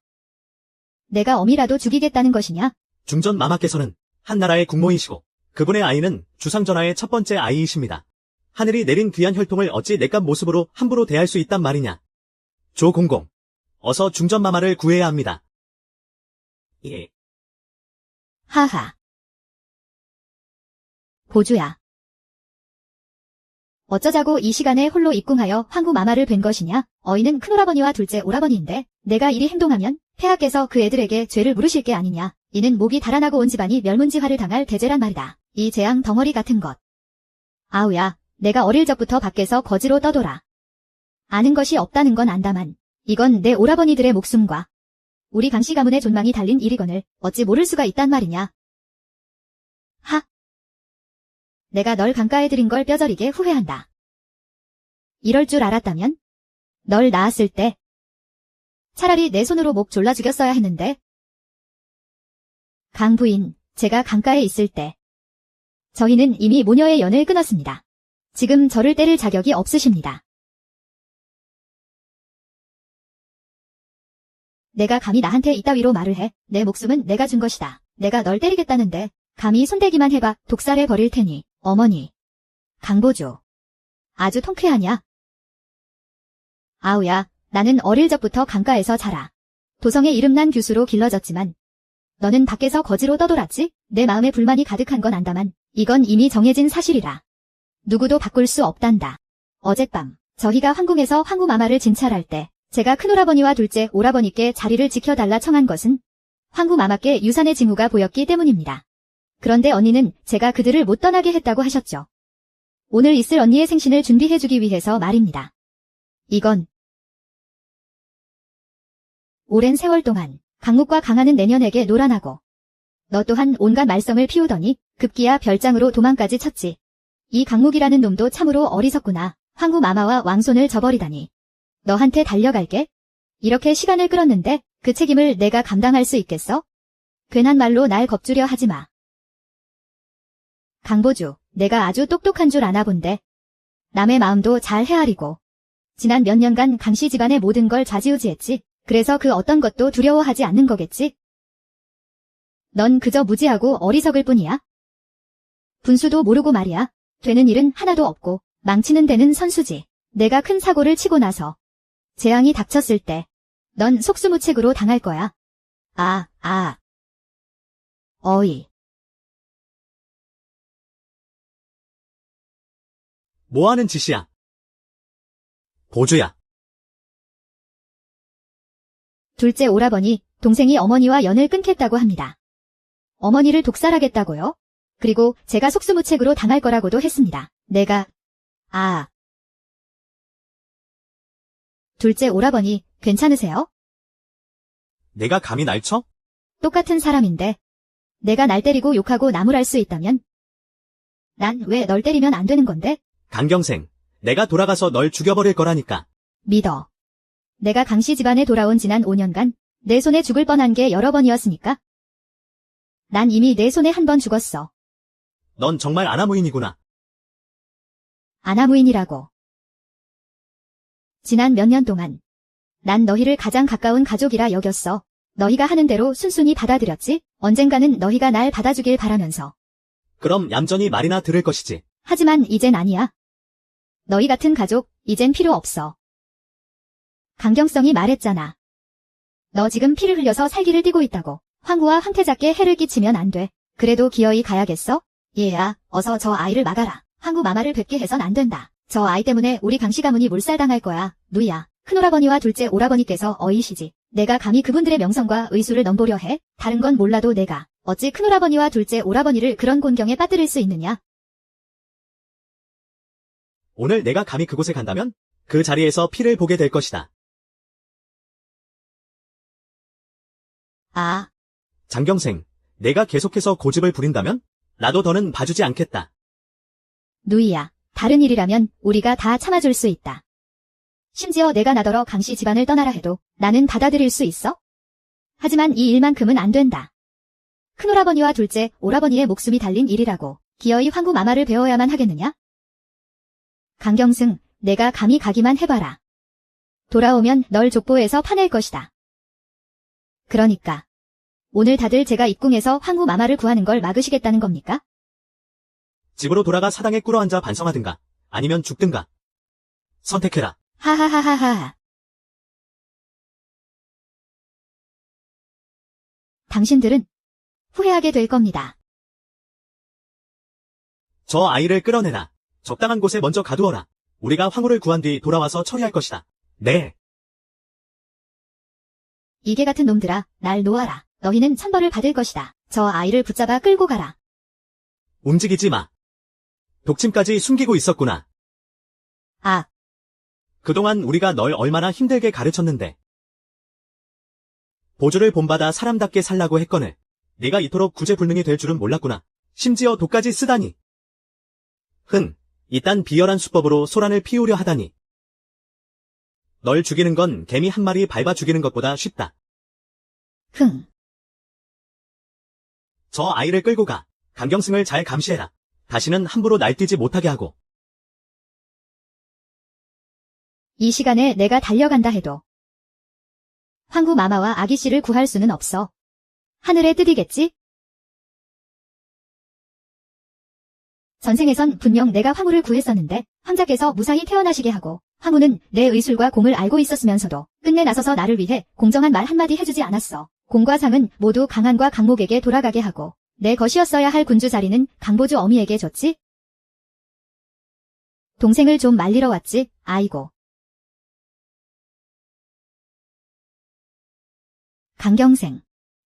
내가 어미라도 죽이겠다는 것이냐? 중전 마마께서는 한나라의 국모이시고 그분의 아이는 주상전하의 첫 번째 아이이십니다. 하늘이 내린 귀한 혈통을 어찌 내깟 모습으로 함부로 대할 수 있단 말이냐. 조공공, 어서 중전 마마를 구해야 합니다. 예. 하하. 보주야. 어쩌자고 이 시간에 홀로 입궁하여 황후 마마를 뵌 것이냐? 어이는 큰오라버니와 둘째 오라버니인데 내가 이리 행동하면 폐하께서 그 애들에게 죄를 물으실 게 아니냐. 이는 목이 달아나고 온 집안이 멸문지화를 당할 대죄란 말이다. 이 재앙 덩어리 같은 것. 아우야, 내가 어릴 적부터 밖에서 거지로 떠돌아. 아는 것이 없다는 건 안다만 이건 내 오라버니들의 목숨과 우리 강씨 가문의 존망이 달린 일이건을 어찌 모를 수가 있단 말이냐. 하. 내가 널 강가에 들인 걸 뼈저리게 후회한다. 이럴 줄 알았다면 널 낳았을 때 차라리 내 손으로 목 졸라 죽였어야 했는데. 강 부인, 제가 강가에 있을 때 저희는 이미 모녀의 연을 끊었습니다. 지금 저를 때릴 자격이 없으십니다. 내가 감히 나한테 이따위로 말을 해. 내 목숨은 내가 준 것이다. 내가 널 때리겠다는데 감히 손대기만 해봐 독살해 버릴 테니. 어머니. 강보주. 아주 통쾌하냐? 아우야, 나는 어릴 적부터 강가에서 자라. 도성에 이름난 교수로 길러졌지만 너는 밖에서 거지로 떠돌았지? 내 마음에 불만이 가득한 건 안다만 이건 이미 정해진 사실이라. 누구도 바꿀 수 없단다. 어젯밤 저희가 황궁에서 황후 마마를 진찰할 때 제가 큰오라버니와 둘째 오라버니께 자리를 지켜달라 청한 것은 황후 마마께 유산의 징후가 보였기 때문입니다. 그런데 언니는 제가 그들을 못 떠나게 했다고 하셨죠. 오늘 있을 언니의 생신을 준비해주기 위해서 말입니다. 이건 오랜 세월 동안 강묵과 강하는 내년에게 노란하고 너 또한 온갖 말썽을 피우더니 급기야 별장으로 도망까지 쳤지. 이 강묵이라는 놈도 참으로 어리석구나. 황후 마마와 왕손을 저버리다니. 너한테 달려갈게. 이렇게 시간을 끌었는데 그 책임을 내가 감당할 수 있겠어? 괜한 말로 날 겁주려 하지 마. 강보주, 내가 아주 똑똑한 줄 아나 본데. 남의 마음도 잘 헤아리고 지난 몇 년간 강씨 집안의 모든 걸 좌지우지했지. 그래서 그 어떤 것도 두려워하지 않는 거겠지? 넌 그저 무지하고 어리석을 뿐이야. 분수도 모르고 말이야. 되는 일은 하나도 없고 망치는 데는 선수지. 내가 큰 사고를 치고 나서 재앙이 닥쳤을 때 넌 속수무책으로 당할 거야. 어이. 뭐 하는 짓이야? 보주야. 둘째 오라버니, 동생이 어머니와 연을 끊겠다고 합니다. 어머니를 독살하겠다고요? 그리고 제가 속수무책으로 당할 거라고도 했습니다. 내가, 둘째 오라버니, 괜찮으세요? 내가 감히 날 쳐? 똑같은 사람인데, 내가 날 때리고 욕하고 나무랄 수 있다면? 난 왜 널 때리면 안 되는 건데? 강경생, 내가 돌아가서 널 죽여버릴 거라니까. 믿어. 내가 강씨 집안에 돌아온 지난 5년간 내 손에 죽을 뻔한 게 여러 번이었으니까. 난 이미 내 손에 한 번 죽었어. 넌 정말 아나무인이구나. 아나무인이라고. 지난 몇 년 동안 난 너희를 가장 가까운 가족이라 여겼어. 너희가 하는 대로 순순히 받아들였지? 언젠가는 너희가 날 받아주길 바라면서. 그럼 얌전히 말이나 들을 것이지. 하지만 이젠 아니야. 너희 같은 가족, 이젠 필요 없어. 강경성이 말했잖아. 너 지금 피를 흘려서 살기를 띠고 있다고. 황후와 황태자께 해를 끼치면 안 돼. 그래도 기어이 가야겠어? 얘야, 어서 저 아이를 막아라. 황후 마마를 뵙게 해선 안 된다. 저 아이 때문에 우리 강씨 가문이 몰살당할 거야. 누이야, 큰오라버니와 둘째 오라버니께서 어이시지. 내가 감히 그분들의 명성과 의수를 넘보려 해? 다른 건 몰라도 내가 어찌 큰오라버니와 둘째 오라버니를 그런 곤경에 빠뜨릴 수 있느냐? 오늘 내가 감히 그곳에 간다면 그 자리에서 피를 보게 될 것이다. 장경생, 내가 계속해서 고집을 부린다면 나도 더는 봐주지 않겠다. 누이야, 다른 일이라면 우리가 다 참아줄 수 있다. 심지어 내가 나더러 강씨 집안을 떠나라 해도 나는 받아들일 수 있어? 하지만 이 일만큼은 안 된다. 큰오라버니와 둘째 오라버니의 목숨이 달린 일이라고 기어이 황후 마마를 배워야만 하겠느냐? 강경승, 내가 감히 가기만 해봐라. 돌아오면 널 족보에서 파낼 것이다. 그러니까 오늘 다들 제가 입궁에서 황후 마마를 구하는 걸 막으시겠다는 겁니까? 집으로 돌아가 사당에 꿇어앉아 반성하든가 아니면 죽든가. 선택해라. 하하하하하. 당신들은 후회하게 될 겁니다. 저 아이를 끌어내라. 적당한 곳에 먼저 가두어라. 우리가 황후를 구한 뒤 돌아와서 처리할 것이다. 네. 이게 같은 놈들아, 날 놓아라. 너희는 천벌을 받을 것이다. 저 아이를 붙잡아 끌고 가라. 움직이지 마. 독침까지 숨기고 있었구나. 그동안 우리가 널 얼마나 힘들게 가르쳤는데. 보조를 본받아 사람답게 살라고 했거늘. 네가 이토록 구제불능이 될 줄은 몰랐구나. 심지어 독까지 쓰다니. 이딴 비열한 수법으로 소란을 피우려 하다니. 널 죽이는 건 개미 한 마리 밟아 죽이는 것보다 쉽다. 저 아이를 끌고 가. 강경승을 잘 감시해라. 다시는 함부로 날뛰지 못하게 하고. 이 시간에 내가 달려간다 해도 황후 마마와 아기씨를 구할 수는 없어. 하늘의 뜻이겠지? 전생에선 분명 내가 황후를 구했었는데 황자께서 무사히 태어나시게 하고 황후는 내 의술과 공을 알고 있었으면서도 끝내 나서서 나를 위해 공정한 말 한마디 해주지 않았어. 공과 상은 모두 강한과 강목에게 돌아가게 하고 내 것이었어야 할 군주 자리는 강보주 어미에게 줬지? 동생을 좀 말리러 왔지? 아이고. 강경생,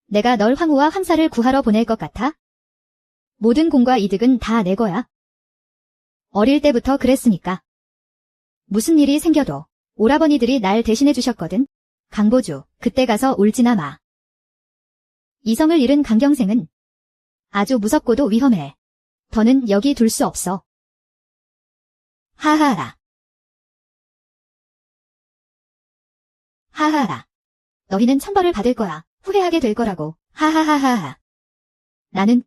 내가 널 황후와 황사를 구하러 보낼 것 같아? 모든 공과 이득은 다 내 거야. 어릴 때부터 그랬으니까. 무슨 일이 생겨도 오라버니들이 날 대신해 주셨거든. 강보주, 그때 가서 울지나 마. 이성을 잃은 강경생은 아주 무섭고도 위험해. 더는 여기 둘 수 없어. 하하라. 하하라. 너희는 천벌을 받을 거야. 후회하게 될 거라고. 하하하하하. 나는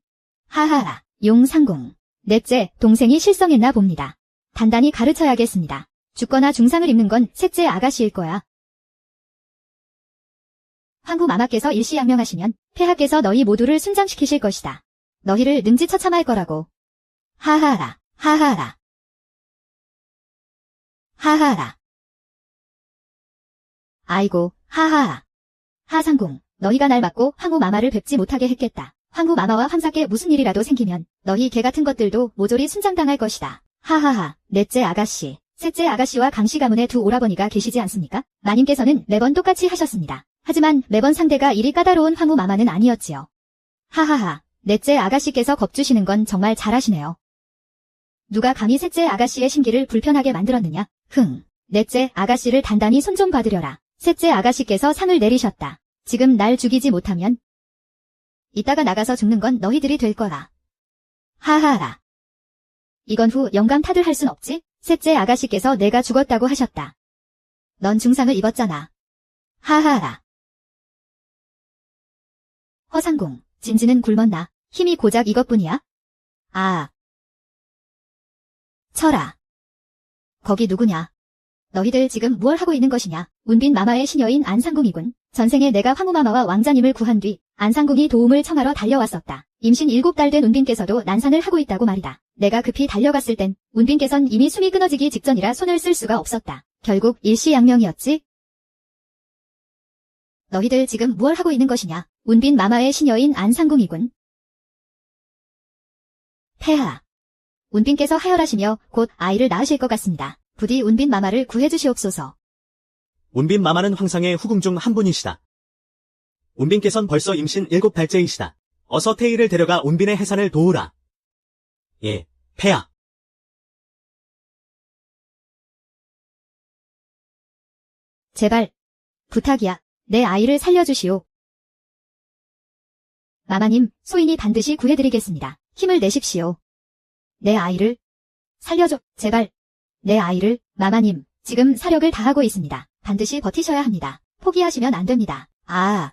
하하라. 용상궁. 넷째 동생이 실성했나 봅니다. 단단히 가르쳐야겠습니다. 죽거나 중상을 입는 건 셋째 아가씨일 거야. 황후 마마께서 일시양명하시면 폐하께서 너희 모두를 순장시키실 것이다. 너희를 능지처참할 거라고. 하하라, 하하라. 하하라. 아이고, 하하하. 하상궁, 너희가 날 맞고 황후 마마를 뵙지 못하게 했겠다. 황후 마마와 황사께 무슨 일이라도 생기면 너희 개 같은 것들도 모조리 순장당할 것이다. 하하하, 넷째 아가씨, 셋째 아가씨와 강씨 가문의 두 오라버니가 계시지 않습니까? 마님께서는 매번 똑같이 하셨습니다. 하지만 매번 상대가 이리 까다로운 황후 마마는 아니었지요. 하하하, 넷째 아가씨께서 겁주시는 건 정말 잘하시네요. 누가 감히 셋째 아가씨의 심기를 불편하게 만들었느냐? 넷째 아가씨를 단단히 손 좀 봐드려라. 셋째 아가씨께서 상을 내리셨다. 지금 날 죽이지 못하면 이따가 나가서 죽는 건 너희들이 될 거라. 하하라. 이건 후 영감 탓을 할 순 없지? 셋째 아가씨께서 내가 죽었다고 하셨다. 넌 중상을 입었잖아. 하하라. 허상궁, 진지는 굶었나? 힘이 고작 이것뿐이야? 아. 철아. 거기 누구냐? 너희들 지금 무얼 하고 있는 것이냐? 운빈 마마의 시녀인 안상궁이군. 전생에 내가 황후마마와 왕자님을 구한 뒤 안상궁이 도움을 청하러 달려왔었다. 임신 7달 된 운빈께서도 난산을 하고 있다고 말이다. 내가 급히 달려갔을 땐 운빈께선 이미 숨이 끊어지기 직전이라 손을 쓸 수가 없었다. 결국 일시양명이었지? 너희들 지금 무얼 하고 있는 것이냐? 운빈 마마의 시녀인 안상궁이군. 폐하. 운빈께서 하혈하시며 곧 아이를 낳으실 것 같습니다. 부디 운빈 마마를 구해주시옵소서. 운빈 마마는 황상의 후궁 중 한 분이시다. 운빈께선 벌써 임신 7달째이시다. 어서 태희를 데려가 운빈의 해산을 도우라. 예, 폐하. 제발, 부탁이야. 내 아이를 살려주시오. 마마님, 소인이 반드시 구해드리겠습니다. 힘을 내십시오. 내 아이를 살려줘, 제발. 내 아이를, 마마님, 지금 사력을 다하고 있습니다. 반드시 버티셔야 합니다. 포기하시면 안 됩니다. 아.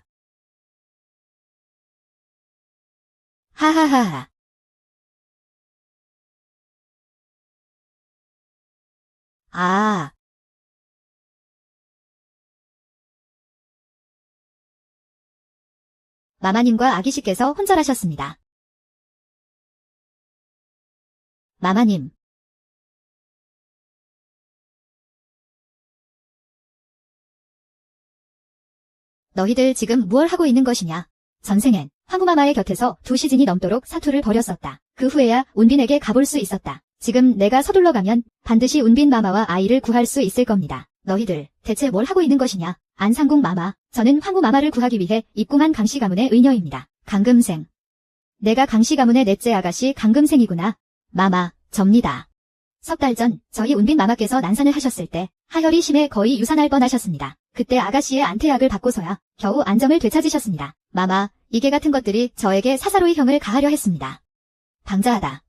하하하하. 아. 마마님과 아기씨께서 혼절하셨습니다. 마마님. 너희들 지금 무얼 하고 있는 것이냐? 전생엔 황후마마의 곁에서 2시즌이 넘도록 사투를 벌였었다. 그 후에야 운빈에게 가볼 수 있었다. 지금 내가 서둘러 가면 반드시 운빈 마마와 아이를 구할 수 있을 겁니다. 너희들 대체 뭘 하고 있는 것이냐? 안상궁 마마, 저는 황후 마마를 구하기 위해 입궁한 강씨 가문의 의녀입니다. 강금생. 내가 강씨 가문의 넷째 아가씨 강금생이구나. 마마, 접니다. 석 달 전 저희 운빈 마마께서 난산을 하셨을 때 하혈이 심해 거의 유산할 뻔하셨습니다. 그때 아가씨의 안태약을 받고서야 겨우 안정을 되찾으셨습니다. 마마, 이개 같은 것들이 저에게 사사로이 형을 가하려 했습니다. 방자하다.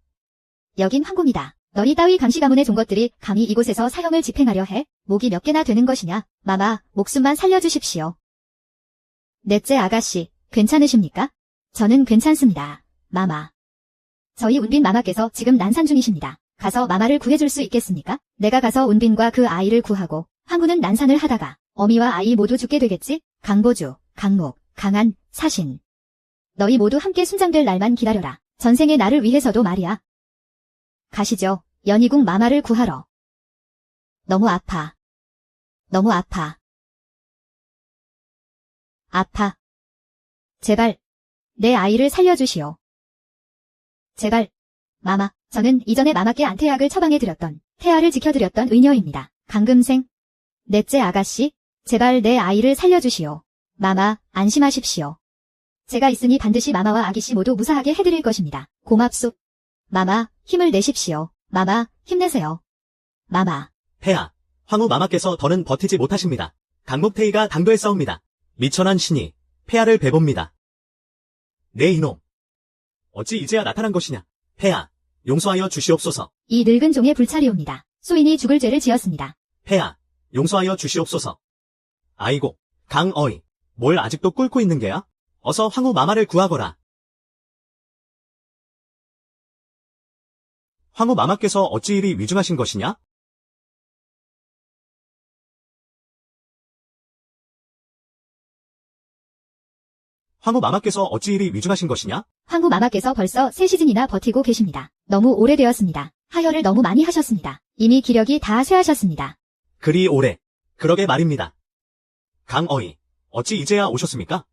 여긴 황궁이다. 너희 따위 강씨 가문의 종것들이 감히 이곳에서 사형을 집행하려 해? 목이 몇 개나 되는 것이냐? 마마, 목숨만 살려주십시오. 넷째 아가씨, 괜찮으십니까? 저는 괜찮습니다. 마마. 저희 운빈 마마께서 지금 난산 중이십니다. 가서 마마를 구해줄 수 있겠습니까? 내가 가서 운빈과 그 아이를 구하고 황후는 난산을 하다가 어미와 아이 모두 죽게 되겠지? 강보주, 강목, 강한, 사신. 너희 모두 함께 순장될 날만 기다려라. 전생의 나를 위해서도 말이야. 가시죠. 연희궁 마마를 구하러. 너무 아파. 너무 아파. 아파. 제발, 내 아이를 살려주시오. 제발, 마마, 저는 이전에 마마께 안태약을 처방해드렸던, 태아를 지켜드렸던 의녀입니다. 강금생. 넷째 아가씨, 제발 내 아이를 살려주시오. 마마, 안심하십시오. 제가 있으니 반드시 마마와 아기씨 모두 무사하게 해드릴 것입니다. 고맙소. 마마, 힘을 내십시오. 마마, 힘내세요. 마마. 폐하, 황후 마마께서 더는 버티지 못하십니다. 강목태희가 당도에 싸웁니다. 미천한 신이 폐하를 배봅니다. 네 이놈. 어찌 이제야 나타난 것이냐. 폐하, 용서하여 주시옵소서. 이 늙은 종의 불찰이옵니다. 소인이 죽을 죄를 지었습니다. 폐하, 용서하여 주시옵소서. 아이고, 강어이, 뭘 아직도 꿇고 있는 게야? 어서 황후 마마를 구하거라. 황후 마마께서 어찌 이리 위중하신 것이냐? 황후 마마께서 어찌 이리 위중하신 것이냐? 황후 마마께서 벌써 3시즌이나 버티고 계십니다. 너무 오래되었습니다. 하혈을 너무 많이 하셨습니다. 이미 기력이 다 쇠하셨습니다. 그리 오래. 그러게 말입니다. 강어이, 어찌 이제야 오셨습니까?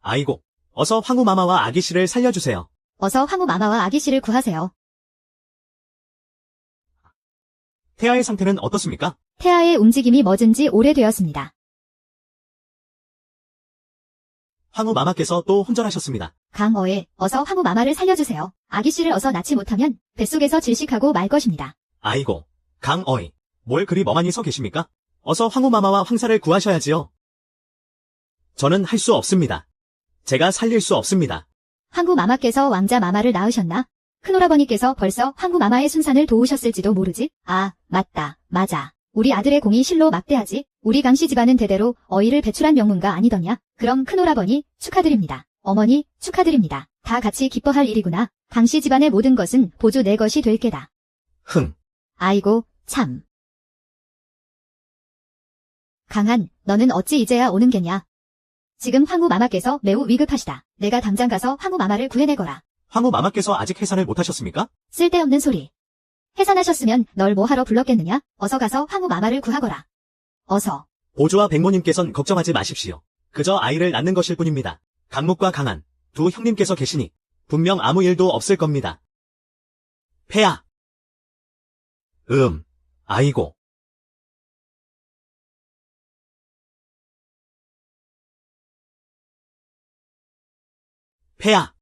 아이고, 어서 황후 마마와 아기씨를 살려주세요. 어서 황후 마마와 아기씨를 구하세요. 태아의 상태는 어떻습니까? 태아의 움직임이 멎은 지 오래되었습니다. 황후 마마께서 또 혼절하셨습니다. 강어에 어서 황후 마마를 살려주세요. 아기씨를 어서 낳지 못하면 뱃속에서 질식하고 말 것입니다. 아이고, 강어이, 뭘 그리 멍하니 서 계십니까? 어서 황후 마마와 황사를 구하셔야지요. 저는 할 수 없습니다. 제가 살릴 수 없습니다. 황후 마마께서 왕자 마마를 낳으셨나? 큰오라버니께서 벌써 황후 마마의 순산을 도우셨을지도 모르지? 아, 맞다, 맞아. 우리 아들의 공이 실로 막대하지. 우리 강씨 집안은 대대로 어이를 배출한 명문가 아니더냐? 그럼 큰오라버니 축하드립니다. 어머니 축하드립니다. 다 같이 기뻐할 일이구나. 강씨 집안의 모든 것은 보조 내 것이 될 게다. 흥, 아이고, 참. 강한, 너는 어찌 이제야 오는 게냐? 지금 황후 마마께서 매우 위급하시다. 내가 당장 가서 황후 마마를 구해내거라. 황후 마마께서 아직 해산을 못하셨습니까? 쓸데없는 소리. 해산하셨으면 널 뭐하러 불렀겠느냐? 어서 가서 황후 마마를 구하거라. 어서. 보조와 백모님께선 걱정하지 마십시오. 그저 아이를 낳는 것일 뿐입니다. 강목과 강한 두 형님께서 계시니 분명 아무 일도 없을 겁니다. 폐야. 아이고. 폐야.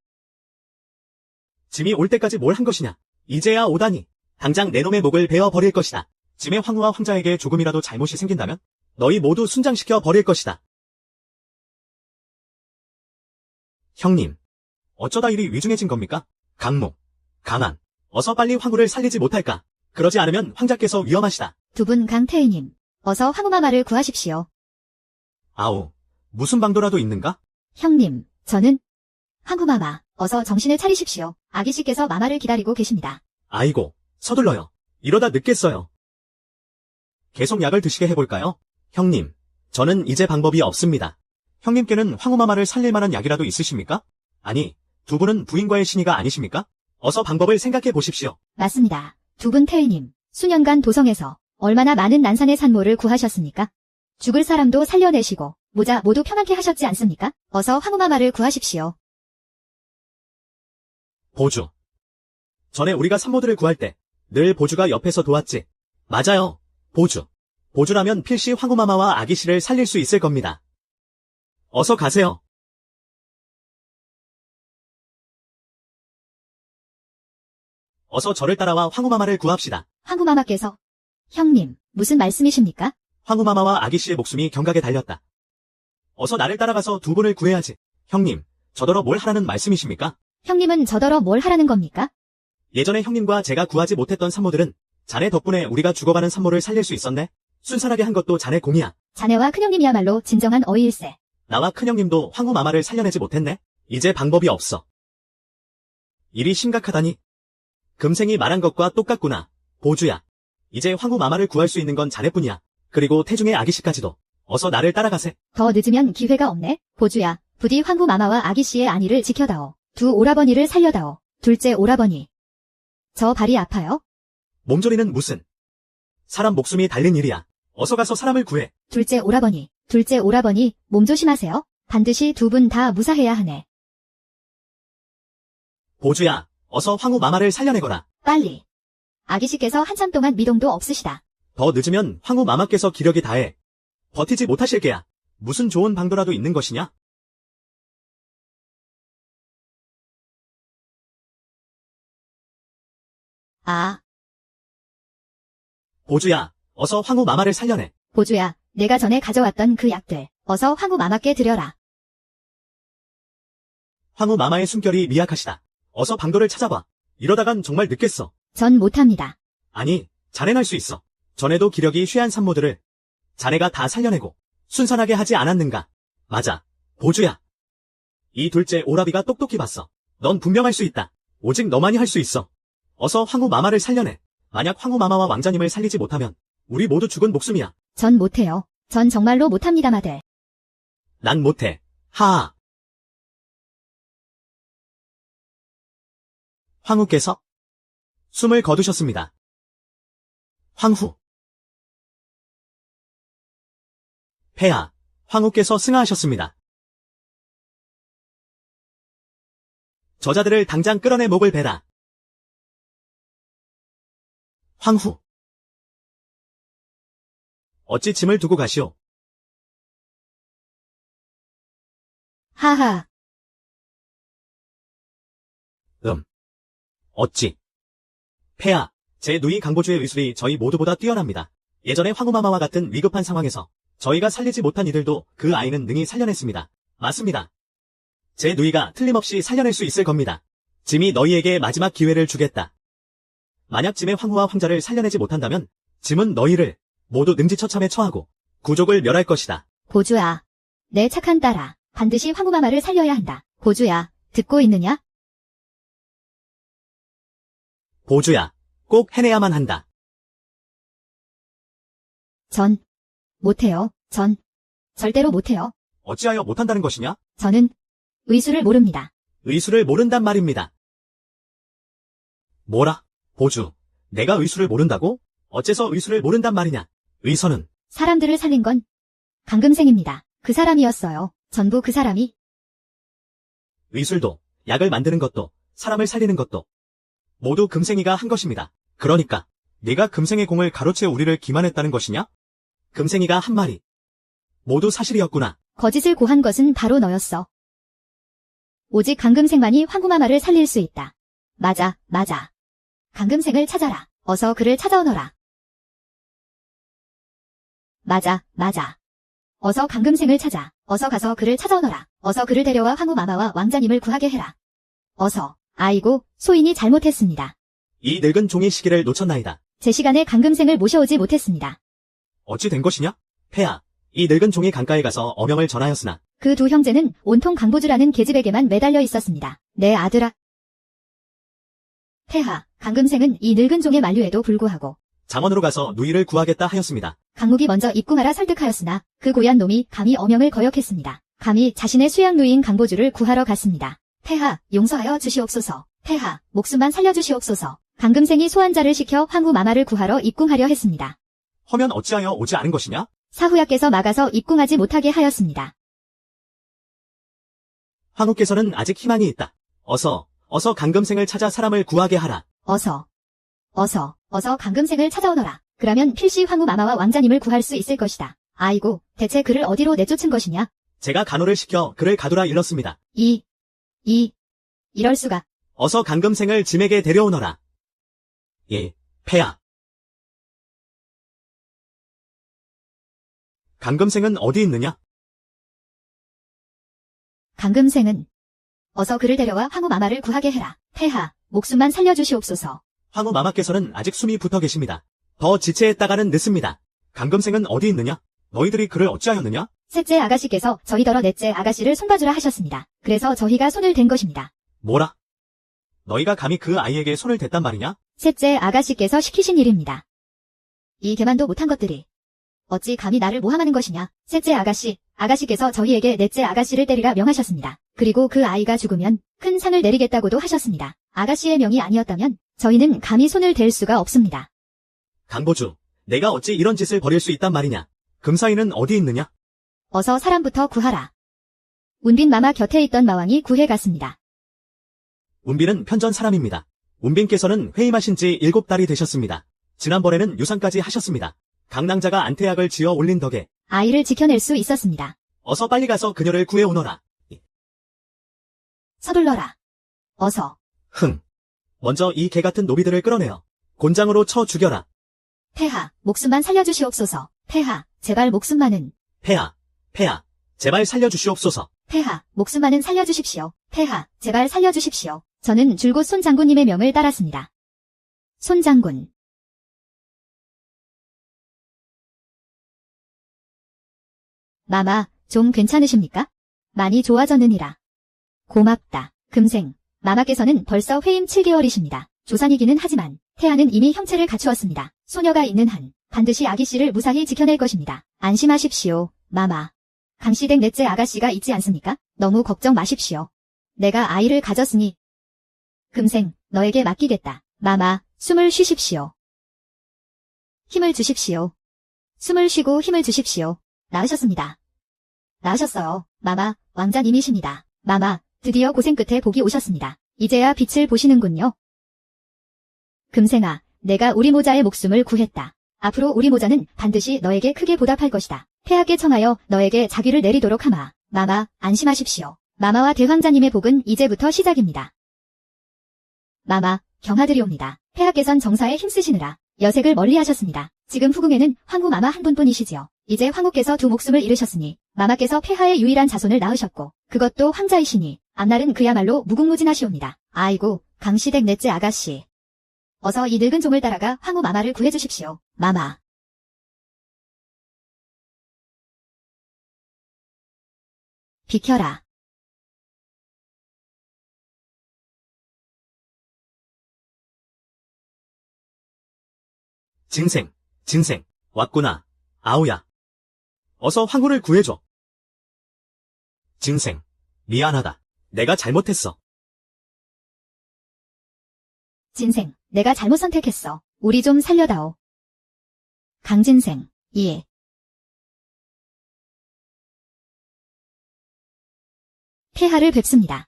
짐이 올 때까지 뭘 한 것이냐? 이제야 오다니. 당장 내 놈의 목을 베어 버릴 것이다. 짐의 황후와 황자에게 조금이라도 잘못이 생긴다면 너희 모두 순장시켜 버릴 것이다. 형님, 어쩌다 일이 위중해진 겁니까? 강목, 강한, 어서 빨리 황후를 살리지 못할까? 그러지 않으면 황자께서 위험하시다. 두 분 강태희님, 어서 황후 마마를 구하십시오. 아오, 무슨 방도라도 있는가? 형님, 저는 황후 마마, 어서 정신을 차리십시오. 아기씨께서 마마를 기다리고 계십니다. 아이고, 서둘러요. 이러다 늦겠어요. 계속 약을 드시게 해볼까요? 형님, 저는 이제 방법이 없습니다. 형님께는 황후마마를 살릴 만한 약이라도 있으십니까? 아니, 두 분은 부인과의 신의가 아니십니까? 어서 방법을 생각해 보십시오. 맞습니다. 두 분 태희님, 수년간 도성에서 얼마나 많은 난산의 산모를 구하셨습니까? 죽을 사람도 살려내시고 모자 모두 편하게 하셨지 않습니까? 어서 황후마마를 구하십시오. 보주. 전에 우리가 산모들을 구할 때 늘 보주가 옆에서 도왔지. 맞아요. 보주. 보주라면 필시 황후마마와 아기씨를 살릴 수 있을 겁니다. 어서 가세요. 어서 저를 따라와 황후마마를 구합시다. 황후마마께서 형님, 무슨 말씀이십니까? 황후마마와 아기씨의 목숨이 경각에 달렸다. 어서 나를 따라가서 두 분을 구해야지. 형님, 저더러 뭘 하라는 말씀이십니까? 형님은 저더러 뭘 하라는 겁니까? 예전에 형님과 제가 구하지 못했던 산모들은 자네 덕분에 우리가 죽어가는 산모를 살릴 수 있었네. 순산하게 한 것도 자네 공이야. 자네와 큰형님이야말로 진정한 어이일세. 나와 큰형님도 황후마마를 살려내지 못했네. 이제 방법이 없어. 일이 심각하다니. 금생이 말한 것과 똑같구나. 보주야. 이제 황후마마를 구할 수 있는 건 자네뿐이야. 그리고 태중의 아기씨까지도. 어서 나를 따라가세. 더 늦으면 기회가 없네. 보주야, 부디 황후마마와 아기씨의 안위를 지켜다오. 두 오라버니를 살려다오. 둘째 오라버니. 저 발이 아파요? 몸조리는 무슨. 사람 목숨이 달린 일이야. 어서 가서 사람을 구해. 둘째 오라버니, 몸 조심하세요. 반드시 두 분 다 무사해야 하네. 보주야, 어서 황후마마를 살려내거라. 빨리. 아기씨께서 한참 동안 미동도 없으시다. 더 늦으면 황후마마께서 기력이 다해. 버티지 못하실 게야. 무슨 좋은 방도라도 있는 것이냐? 아, 보주야, 어서 황후마마를 살려내. 보주야, 내가 전에 가져왔던 그 약들, 어서 황후마마께 드려라. 황후마마의 숨결이 미약하시다. 어서 방도를 찾아봐. 이러다간 정말 늦겠어. 전 못합니다. 아니, 자넨 할 수 있어. 전에도 기력이 쇠한 산모들을 자네가 다 살려내고 순산하게 하지 않았는가? 맞아, 보주야. 이 둘째 오라비가 똑똑히 봤어. 넌 분명 할 수 있다. 오직 너만이 할 수 있어. 어서 황후 마마를 살려내. 만약 황후 마마와 왕자님을 살리지 못하면 우리 모두 죽은 목숨이야. 전 못해요. 전 정말로 못합니다, 마들. 난 못해. 하하. 황후께서 숨을 거두셨습니다. 황후. 폐하, 황후께서 승하하셨습니다. 저자들을 당장 끌어내 목을 베라. 황후. 어찌 짐을 두고 가시오. 하하. 어찌. 폐하, 제 누이 강보주의 의술이 저희 모두보다 뛰어납니다. 예전에 황후마마와 같은 위급한 상황에서 저희가 살리지 못한 이들도 그 아이는 능히 살려냈습니다. 맞습니다. 제 누이가 틀림없이 살려낼 수 있을 겁니다. 짐이 너희에게 마지막 기회를 주겠다. 만약 짐의 황후와 황자를 살려내지 못한다면 짐은 너희를 모두 능지처참에 처하고 구족을 멸할 것이다. 보주야. 내 착한 딸아. 반드시 황후마마를 살려야 한다. 보주야. 듣고 있느냐? 보주야, 꼭 해내야만 한다. 전 못해요. 전 절대로 못해요. 어찌하여 못한다는 것이냐? 저는 의술을 모릅니다. 의술을 모른단 말입니다. 뭐라? 보주, 내가 의술을 모른다고? 어째서 의술을 모른단 말이냐? 의선은 사람들을 살린 건 강금생입니다. 그 사람이었어요. 전부 그 사람이. 의술도, 약을 만드는 것도, 사람을 살리는 것도 모두 금생이가 한 것입니다. 그러니까 네가 금생의 공을 가로채 우리를 기만했다는 것이냐? 금생이가 한 말이 모두 사실이었구나. 거짓을 고한 것은 바로 너였어. 오직 강금생만이 황후마마를 살릴 수 있다. 맞아, 맞아. 강금생을 찾아라. 어서 그를 찾아오너라. 맞아, 맞아. 어서 강금생을 찾아. 어서 가서 그를 찾아오너라. 어서 그를 데려와 황후마마와 왕자님을 구하게 해라. 어서. 아이고, 소인이 잘못했습니다. 이 늙은 종이 시기를 놓쳤나이다. 제 시간에 강금생을 모셔오지 못했습니다. 어찌 된 것이냐? 폐하, 이 늙은 종이 강가에 가서 어명을 전하였으나 그 두 형제는 온통 강보주라는 계집에게만 매달려 있었습니다. 내 아들아. 폐하, 강금생은 이 늙은 종의 만류에도 불구하고 장원으로 가서 누이를 구하겠다 하였습니다. 강목이 먼저 입궁하라 설득하였으나 그 고얀 놈이 감히 어명을 거역했습니다. 감히 자신의 수양 누이인 강보주를 구하러 갔습니다. 폐하, 용서하여 주시옵소서. 폐하, 목숨만 살려주시옵소서. 강금생이 소환자를 시켜 황후마마를 구하러 입궁하려 했습니다. 허면 어찌하여 오지 않은 것이냐? 사후야께서 막아서 입궁하지 못하게 하였습니다. 황후께서는 아직 희망이 있다. 어서 강금생을 찾아 사람을 구하게 하라. 어서 강금생을 찾아오너라. 그러면 필시 황후마마와 왕자님을 구할 수 있을 것이다. 아이고, 대체 그를 어디로 내쫓은 것이냐? 제가 간호를 시켜 그를 가두라 일렀습니다. 이럴 수가. 어서 강금생을 짐에게 데려오너라. 예, 폐하. 강금생은 어디 있느냐? 강금생은 어서 그를 데려와 황후마마를 구하게 해라. 폐하, 목숨만 살려주시옵소서. 황후마마께서는 아직 숨이 붙어 계십니다. 더 지체했다가는 늦습니다. 강금생은 어디 있느냐? 너희들이 그를 어찌하였느냐? 셋째 아가씨께서 저희더러 넷째 아가씨를 손봐주라 하셨습니다. 그래서 저희가 손을 댄 것입니다. 뭐라? 너희가 감히 그 아이에게 손을 댔단 말이냐? 셋째 아가씨께서 시키신 일입니다. 이 개만도 못한 것들이 어찌 감히 나를 모함하는 것이냐? 셋째 아가씨께서 저희에게 넷째 아가씨를 때리라 명하셨습니다. 그리고 그 아이가 죽으면 큰 상을 내리겠다고도 하셨습니다. 아가씨의 명이 아니었다면 저희는 감히 손을 댈 수가 없습니다. 강보주, 내가 어찌 이런 짓을 벌일 수 있단 말이냐? 금사위는 어디 있느냐? 어서 사람부터 구하라. 운빈 마마 곁에 있던 마왕이 구해갔습니다. 운빈은 편전 사람입니다. 운빈께서는 회임하신 지 7달이 되셨습니다. 지난번에는 유상까지 하셨습니다. 강낭자가 안태약을 지어 올린 덕에 아이를 지켜낼 수 있었습니다. 어서 빨리 가서 그녀를 구해오너라. 서둘러라. 어서. 먼저 이 개같은 노비들을 끌어내어 곤장으로 쳐 죽여라. 폐하, 목숨만 살려주시옵소서. 폐하, 제발 목숨만은. 폐하, 제발 살려주시옵소서. 폐하, 목숨만은 살려주십시오. 폐하, 제발 살려주십시오. 저는 줄곧 손 장군님의 명을 따랐습니다. 손 장군. 마마, 좀 괜찮으십니까? 많이 좋아졌느니라. 고맙다. 금생, 마마께서는 벌써 회임 7개월이십니다. 조산이기는 하지만 태아는 이미 형체를 갖추었습니다. 소녀가 있는 한 반드시 아기씨를 무사히 지켜낼 것입니다. 안심하십시오, 마마. 강씨댁 넷째 아가씨가 있지 않습니까? 너무 걱정 마십시오. 내가 아이를 가졌으니 금생 너에게 맡기겠다. 마마, 숨을 쉬십시오. 힘을 주십시오. 숨을 쉬고 힘을 주십시오. 나으셨습니다. 나으셨어요. 마마, 왕자님이십니다. 마마, 드디어 고생 끝에 복이 오셨습니다. 이제야 빛을 보시는군요. 금생아, 내가 우리 모자의 목숨을 구했다. 앞으로 우리 모자는 반드시 너에게 크게 보답할 것이다. 폐하께 청하여 너에게 자귀를 내리도록 하마. 마마, 안심하십시오. 마마와 대황자님의 복은 이제부터 시작입니다. 마마, 경하드리옵니다. 폐하께선 정사에 힘쓰시느라 여색을 멀리하셨습니다. 지금 후궁에는 황후 마마 한 분뿐이시지요. 이제 황후께서 두 목숨을 잃으셨으니 마마께서 폐하의 유일한 자손을 낳으셨고 그것도 황자이시니 앞날은 그야말로 무궁무진하시옵니다. 아이고, 강씨댁 넷째 아가씨. 어서 이 늙은 종을 따라가 황후 마마를 구해주십시오. 마마. 비켜라. 증생, 왔구나. 아우야. 어서 황후를 구해줘. 증생, 미안하다. 내가 잘못했어. 진생, 내가 잘못 선택했어. 우리 좀 살려다오. 강진생, 예. 폐하를 뵙습니다.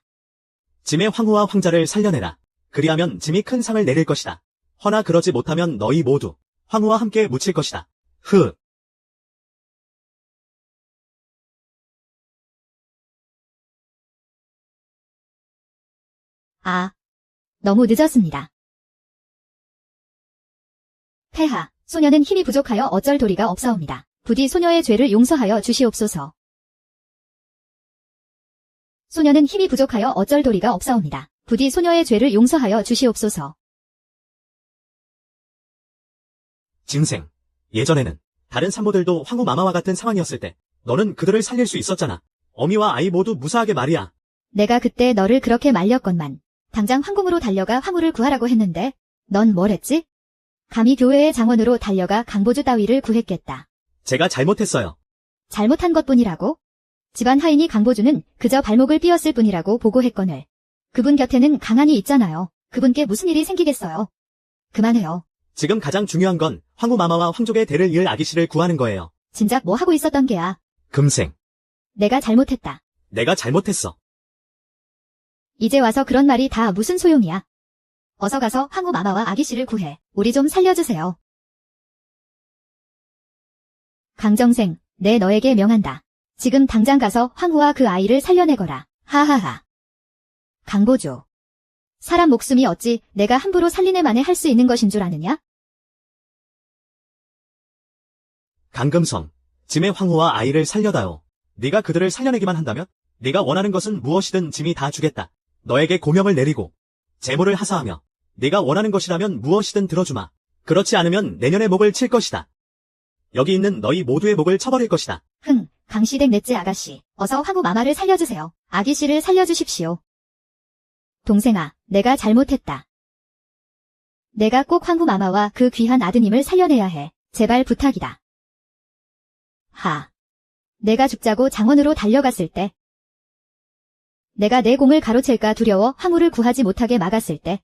짐의 황후와 황자를 살려내라. 그리하면 짐이 큰 상을 내릴 것이다. 허나 그러지 못하면 너희 모두 황후와 함께 묻힐 것이다. 흐. 아, 너무 늦었습니다. 폐하, 소녀는 힘이 부족하여 어쩔 도리가 없사옵니다. 부디 소녀의 죄를 용서하여 주시옵소서. 소녀는 힘이 부족하여 어쩔 도리가 없사옵니다. 부디 소녀의 죄를 용서하여 주시옵소서. 증생, 예전에는 다른 산모들도 황후 마마와 같은 상황이었을 때 너는 그들을 살릴 수 있었잖아. 어미와 아이 모두 무사하게 말이야. 내가 그때 너를 그렇게 말렸건만 당장 황궁으로 달려가 황후를 구하라고 했는데 넌 뭘 했지? 감히 교회의 장원으로 달려가 강보주 따위를 구했겠다. 제가 잘못했어요. 잘못한 것뿐이라고? 집안 하인이 강보주는 그저 발목을 삐었을 뿐이라고 보고했거늘. 그분 곁에는 강한이 있잖아요. 그분께 무슨 일이 생기겠어요. 그만해요. 지금 가장 중요한 건 황후 마마와 황족의 대를 이을 아기씨를 구하는 거예요. 진작 뭐 하고 있었던 게야. 금생, 내가 잘못했다. 내가 잘못했어. 이제 와서 그런 말이 다 무슨 소용이야. 어서 가서 황후 마마와 아기씨를 구해. 우리 좀 살려주세요. 강정생, 내 너에게 명한다. 지금 당장 가서 황후와 그 아이를 살려내거라. 하하하. 강보주. 사람 목숨이 어찌 내가 함부로 살리네 만에 할 수 있는 것인 줄 아느냐? 강금성, 짐의 황후와 아이를 살려다오. 네가 그들을 살려내기만 한다면 네가 원하는 것은 무엇이든 짐이 다 주겠다. 너에게 고명을 내리고 제모를 하사하며 네가 원하는 것이라면 무엇이든 들어주마. 그렇지 않으면 내년에 목을 칠 것이다. 여기 있는 너희 모두의 목을 쳐버릴 것이다. 강씨댁 넷째 아가씨, 어서 황후 마마를 살려주세요. 아기씨를 살려주십시오. 동생아, 내가 잘못했다. 내가 꼭 황후 마마와 그 귀한 아드님을 살려내야 해. 제발 부탁이다. 내가 죽자고 장원으로 달려갔을 때, 내가 내 공을 가로챌까 두려워 황후를 구하지 못하게 막았을 때,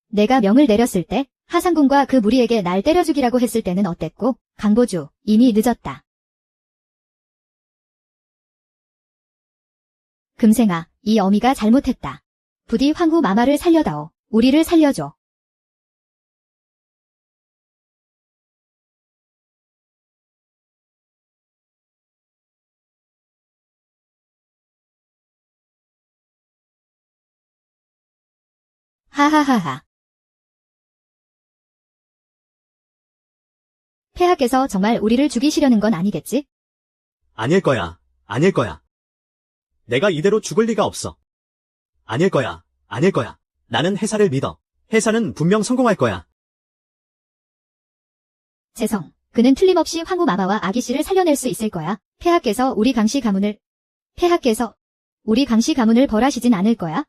내가 명을 내렸을 때, 하상궁과 그 무리에게 날 때려 죽이라고 했을 때는 어땠고, 강보주, 이미 늦었다. 금생아, 이 어미가 잘못했다. 부디 황후 마마를 살려다오. 우리를 살려줘. 하하하하. 폐하께서 정말 우리를 죽이시려는 건 아니겠지? 아닐 거야. 아닐 거야. 내가 이대로 죽을 리가 없어. 아닐 거야. 아닐 거야. 나는 해사를 믿어. 해사는 분명 성공할 거야. 재성, 그는 틀림없이 황후 마마와 아기씨를 살려낼 수 있을 거야. 폐하께서 우리 강씨 가문을 벌하시진 않을 거야?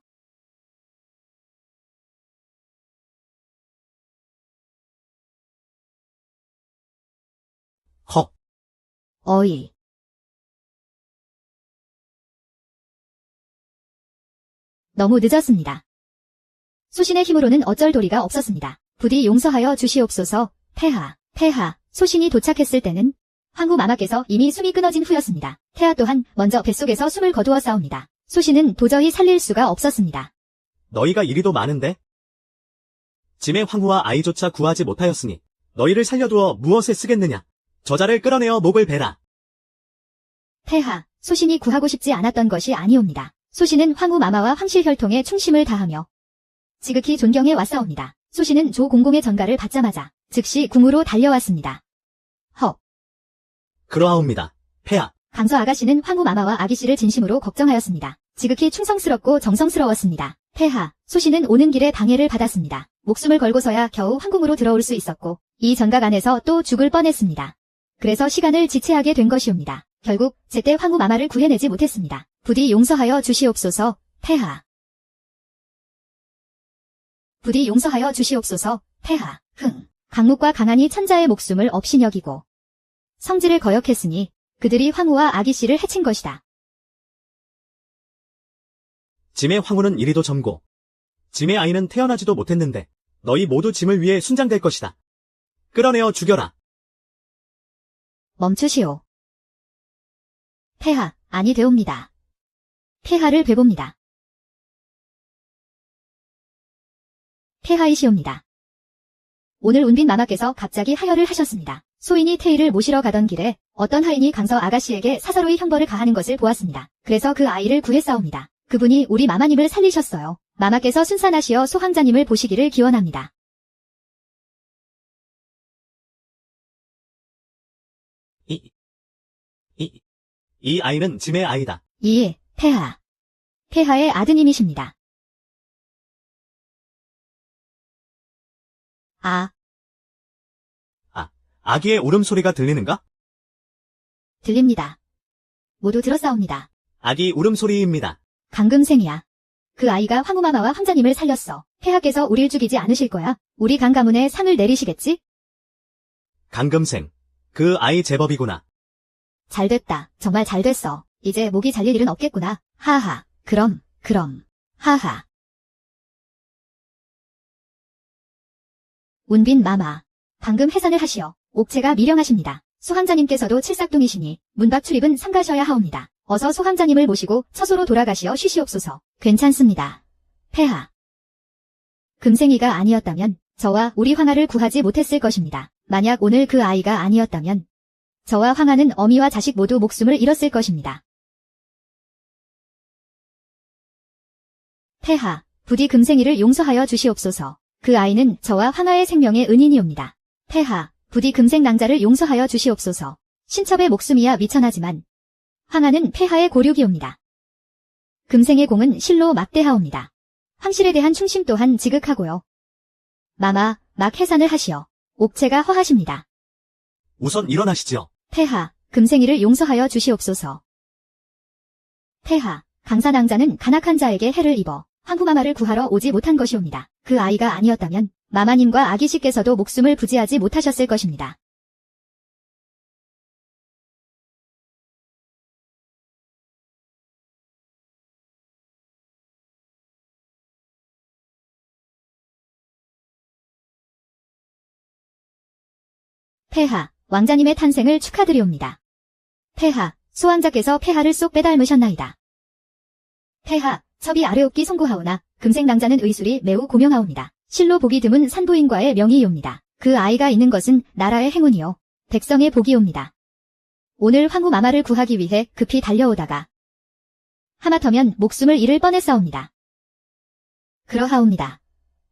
어이. 너무 늦었습니다. 소신의 힘으로는 어쩔 도리가 없었습니다. 부디 용서하여 주시옵소서. 폐하. 소신이 도착했을 때는 황후 마마께서 이미 숨이 끊어진 후였습니다. 폐하 또한 먼저 뱃속에서 숨을 거두어 싸웁니다. 소신은 도저히 살릴 수가 없었습니다. 너희가 이리도 많은데? 짐의 황후와 아이조차 구하지 못하였으니 너희를 살려두어 무엇에 쓰겠느냐? 저자를 끌어내어 목을 베라. 폐하, 소신이 구하고 싶지 않았던 것이 아니옵니다. 소신은 황후 마마와 황실 혈통에 충심을 다하며 지극히 존경해 왔사옵니다. 소신은 조 공공의 전가를 받자마자 즉시 궁으로 달려왔습니다. 그러하옵니다. 폐하. 강서 아가씨는 황후 마마와 아기씨를 진심으로 걱정하였습니다. 지극히 충성스럽고 정성스러웠습니다. 폐하, 소신은 오는 길에 방해를 받았습니다. 목숨을 걸고서야 겨우 황궁으로 들어올 수 있었고 이 전각 안에서 또 죽을 뻔했습니다. 그래서 시간을 지체하게 된 것이옵니다. 결국 제때 황후 마마를 구해내지 못했습니다. 부디 용서하여 주시옵소서. 폐하. 부디 용서하여 주시옵소서. 폐하. 강목과 강한이 천자의 목숨을 없이 여기고 성질을 거역했으니 그들이 황후와 아기씨를 해친 것이다. 짐의 황후는 이리도 젊고 짐의 아이는 태어나지도 못했는데 너희 모두 짐을 위해 순장될 것이다. 끌어내어 죽여라. 멈추시오. 폐하, 아니 되옵니다. 폐하를 뵈봅니다. 폐하이시옵니다. 오늘 운빈 마마께서 갑자기 하혈을 하셨습니다. 소인이 태희를 모시러 가던 길에 어떤 하인이 강서 아가씨에게 사사로이 형벌을 가하는 것을 보았습니다. 그래서 그 아이를 구했사옵니다. 그분이 우리 마마님을 살리셨어요. 마마께서 순산하시어 소황자님을 보시기를 기원합니다. 이 아이는 짐의 아이다. 폐하. 폐하의 아드님이십니다. 아기의 울음소리가 들리는가? 들립니다. 모두 들었사옵니다. 아기 울음소리입니다. 강금생이야. 그 아이가 황후마마와 황자님을 살렸어. 폐하께서 우릴 죽이지 않으실 거야. 우리 강 가문에 상을 내리시겠지? 강금생. 그 아이 제법이구나. 잘됐다. 정말 잘됐어. 이제 목이 잘릴 일은 없겠구나. 하하. 그럼. 하하. 운빈 마마. 방금 해산을 하시어. 옥체가 미령하십니다. 소황자님께서도 칠삭동이시니 문밖 출입은 삼가셔야 하옵니다. 어서 소황자님을 모시고 처소로 돌아가시어 쉬시옵소서. 괜찮습니다. 폐하. 금생이가 아니었다면 저와 우리 황하를 구하지 못했을 것입니다. 만약 오늘 그 아이가 아니었다면 저와 황하는 어미와 자식 모두 목숨을 잃었을 것입니다. 폐하, 부디 금생이를 용서하여 주시옵소서. 그 아이는 저와 황하의 생명의 은인이옵니다. 폐하, 부디 금생 낭자를 용서하여 주시옵소서. 신첩의 목숨이야 미천하지만 황하는 폐하의 고륙이옵니다. 금생의 공은 실로 막대하옵니다. 황실에 대한 충심 또한 지극하고요. 마마, 막 해산을 하시어. 옥체가 허하십니다. 우선 일어나시지요. 폐하, 금생이를 용서하여 주시옵소서. 폐하, 강사낭자는 간악한 자에게 해를 입어 황후마마를 구하러 오지 못한 것이옵니다. 그 아이가 아니었다면 마마님과 아기씨께서도 목숨을 부지하지 못하셨을 것입니다. 폐하, 왕자님의 탄생을 축하드리옵니다. 폐하, 소왕자께서 폐하를 쏙 빼닮으셨나이다. 폐하, 첩이 아래옵기 송구하오나 금생낭자는 의술이 매우 고명하옵니다. 실로 보기 드문 산부인과의 명의이옵니다. 그 아이가 있는 것은 나라의 행운이요 백성의 복이옵니다. 오늘 황후 마마를 구하기 위해 급히 달려오다가 하마터면 목숨을 잃을 뻔했사옵니다. 그러하옵니다.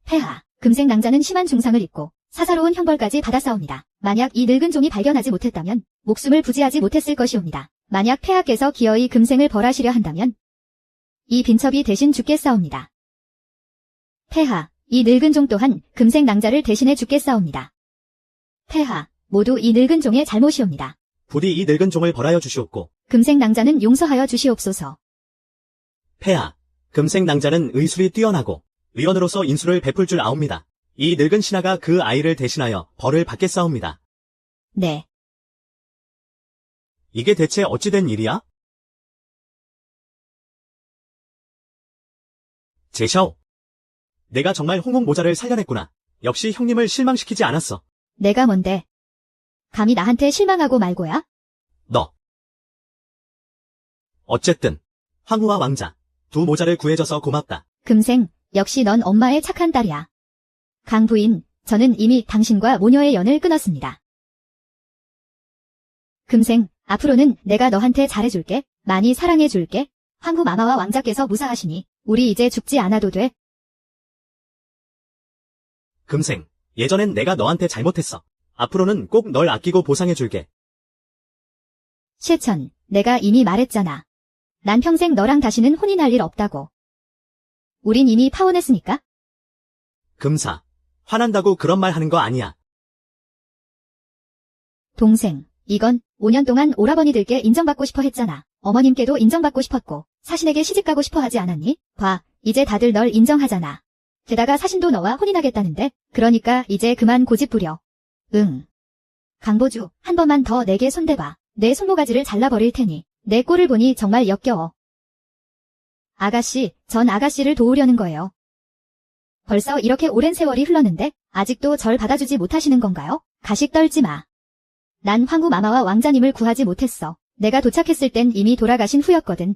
폐하, 금생낭자는 심한 중상을 입고 사사로운 형벌까지 받았사옵니다. 만약 이 늙은 종이 발견하지 못했다면 목숨을 부지하지 못했을 것이옵니다. 만약 폐하께서 기어이 금생을 벌하시려 한다면 이 빈첩이 대신 죽겠사옵니다. 폐하, 이 늙은 종 또한 금생 낭자를 대신해 죽겠사옵니다. 폐하, 모두 이 늙은 종의 잘못이옵니다. 부디 이 늙은 종을 벌하여 주시옵고 금생 낭자는 용서하여 주시옵소서. 폐하, 금생 낭자는 의술이 뛰어나고 의원으로서 인수를 베풀 줄 아옵니다. 이 늙은 신하가 그 아이를 대신하여 벌을 받겠사옵니다. 네. 이게 대체 어찌된 일이야? 제샤오. 내가 정말 홍옥 모자를 살려냈구나. 역시 형님을 실망시키지 않았어. 내가 뭔데? 감히 나한테 실망하고 말고야? 너. 어쨌든 황후와 왕자 두 모자를 구해줘서 고맙다. 금생, 역시 넌 엄마의 착한 딸이야. 강 부인, 저는 이미 당신과 모녀의 연을 끊었습니다. 금생, 앞으로는 내가 너한테 잘해줄게. 많이 사랑해줄게. 황후 마마와 왕자께서 무사하시니 우리 이제 죽지 않아도 돼. 금생, 예전엔 내가 너한테 잘못했어. 앞으로는 꼭 널 아끼고 보상해줄게. 실천, 내가 이미 말했잖아. 난 평생 너랑 다시는 혼인할 일 없다고. 우린 이미 파혼했으니까. 금사, 화난다고 그런 말 하는 거 아니야. 동생, 이건 5년 동안 오라버니들께 인정받고 싶어 했잖아. 어머님께도 인정받고 싶었고 사신에게 시집가고 싶어 하지 않았니? 봐, 이제 다들 널 인정하잖아. 게다가 사신도 너와 혼인하겠다는데, 그러니까 이제 그만 고집 부려. 응. 강보주, 한 번만 더 내게 손대봐. 내 손모가지를 잘라버릴 테니. 내 꼴을 보니 정말 역겨워. 아가씨, 전 아가씨를 도우려는 거예요. 벌써 이렇게 오랜 세월이 흘렀는데 아직도 절 받아주지 못하시는 건가요? 가식 떨지 마. 난 황후 마마와 왕자님을 구하지 못했어. 내가 도착했을 땐 이미 돌아가신 후였거든.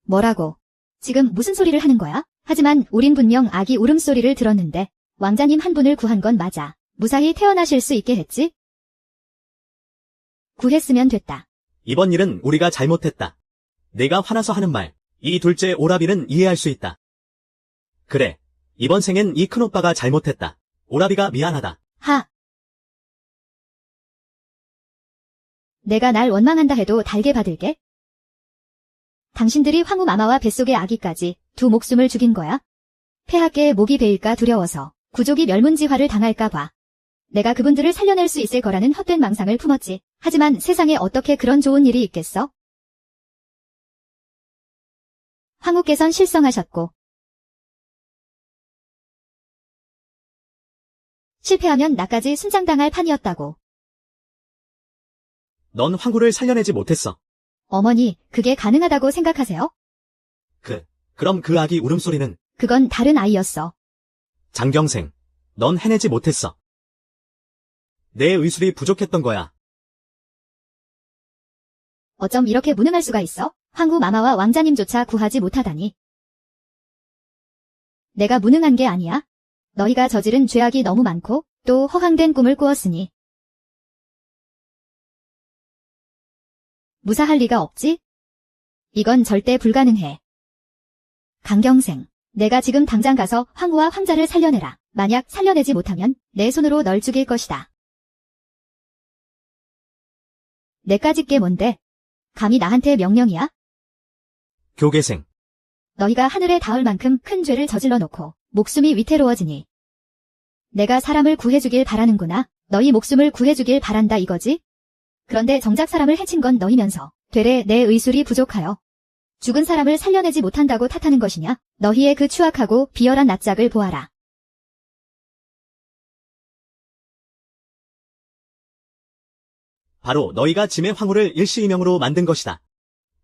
뭐라고? 지금 무슨 소리를 하는 거야? 하지만 우린 분명 아기 울음소리를 들었는데 왕자님 한 분을 구한 건 맞아. 무사히 태어나실 수 있게 했지? 구했으면 됐다. 이번 일은 우리가 잘못했다. 내가 화나서 하는 말, 이 둘째 오라비는 이해할 수 있다. 그래, 이번 생엔 이 큰오빠가 잘못했다. 오라비가 미안하다. 내가 날 원망한다 해도 달게 받을게. 당신들이 황후 마마와 뱃속의 아기까지 두 목숨을 죽인 거야? 폐하께의 목이 베일까 두려워서 구족이 멸문지화를 당할까 봐. 내가 그분들을 살려낼 수 있을 거라는 헛된 망상을 품었지. 하지만 세상에 어떻게 그런 좋은 일이 있겠어? 황후께선 실성하셨고 실패하면 나까지 순장당할 판이었다고. 넌 황후를 살려내지 못했어. 어머니, 그게 가능하다고 생각하세요? 그럼 그 아기 울음소리는? 그건 다른 아이였어. 장경생, 넌 해내지 못했어. 내 의술이 부족했던 거야. 어쩜 이렇게 무능할 수가 있어? 황후 마마와 왕자님조차 구하지 못하다니. 내가 무능한 게 아니야. 너희가 저지른 죄악이 너무 많고 또 허황된 꿈을 꾸었으니. 무사할 리가 없지? 이건 절대 불가능해. 강경생, 내가 지금 당장 가서 황후와 황자를 살려내라. 만약 살려내지 못하면 내 손으로 널 죽일 것이다. 내까짓 게 뭔데? 감히 나한테 명령이야? 교계생, 너희가 하늘에 닿을 만큼 큰 죄를 저질러 놓고 목숨이 위태로워지니. 내가 사람을 구해주길 바라는구나. 너희 목숨을 구해주길 바란다 이거지? 그런데 정작 사람을 해친 건 너희면서 되레 내 의술이 부족하여 죽은 사람을 살려내지 못한다고 탓하는 것이냐? 너희의 그 추악하고 비열한 낯짝을 보아라. 바로 너희가 짐의 황후를 일시이명으로 만든 것이다.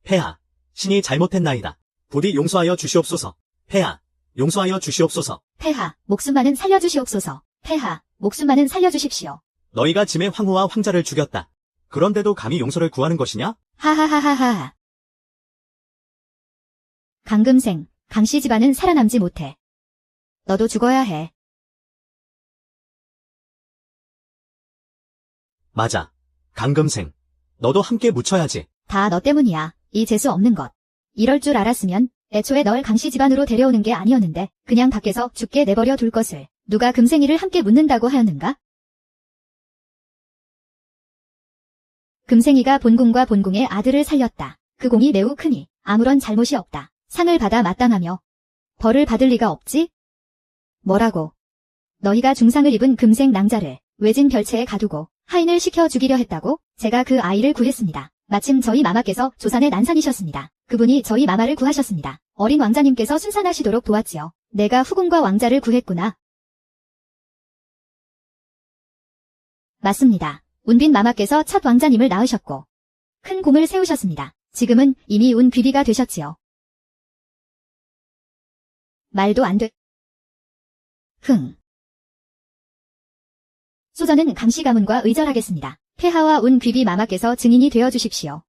폐하, 신이 잘못했나이다. 부디 용서하여 주시옵소서. 폐하, 용서하여 주시옵소서. 폐하, 목숨만은 살려주시옵소서. 폐하, 목숨만은 살려주십시오. 너희가 짐의 황후와 황자를 죽였다. 그런데도 감히 용서를 구하는 것이냐? 하하하하하. 강금생, 강씨 집안은 살아남지 못해. 너도 죽어야 해. 맞아. 강금생, 너도 함께 묻혀야지. 다 너 때문이야. 이 재수 없는 것. 이럴 줄 알았으면 애초에 널 강씨 집안으로 데려오는 게 아니었는데 그냥 밖에서 죽게 내버려 둘 것을. 누가 금생이를 함께 묻는다고 하였는가? 금생이가 본궁과 본궁의 아들을 살렸다. 그 공이 매우 크니 아무런 잘못이 없다. 상을 받아 마땅하며 벌을 받을 리가 없지? 뭐라고? 너희가 중상을 입은 금생 낭자를 외진 별채에 가두고 하인을 시켜 죽이려 했다고? 제가 그 아이를 구했습니다. 마침 저희 마마께서 조산의 난산이셨습니다. 그분이 저희 마마를 구하셨습니다. 어린 왕자님께서 순산하시도록 도왔지요. 내가 후궁과 왕자를 구했구나. 맞습니다. 운빈 마마께서 첫 왕자님을 낳으셨고 큰 공을 세우셨습니다. 지금은 이미 운 귀비가 되셨지요. 말도 안 돼. 소전은 강씨 가문과 의절하겠습니다. 폐하와 운 귀비 마마께서 증인이 되어 주십시오.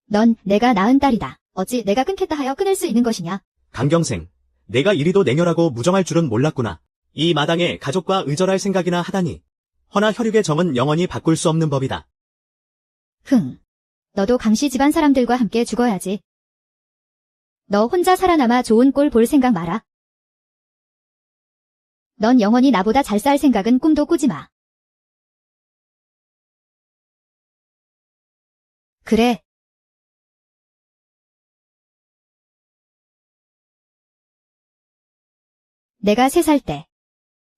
넌 내가 낳은 딸이다. 어찌 내가 끊겠다 하여 끊을 수 있는 것이냐? 강경생, 내가 이리도 냉혈하고 무정할 줄은 몰랐구나. 이 마당에 가족과 의절할 생각이나 하다니. 허나 혈육의 정은 영원히 바꿀 수 없는 법이다. 너도 강씨 집안 사람들과 함께 죽어야지. 너 혼자 살아남아 좋은 꼴 볼 생각 마라. 넌 영원히 나보다 잘 살 생각은 꿈도 꾸지 마. 그래. 내가 3살 때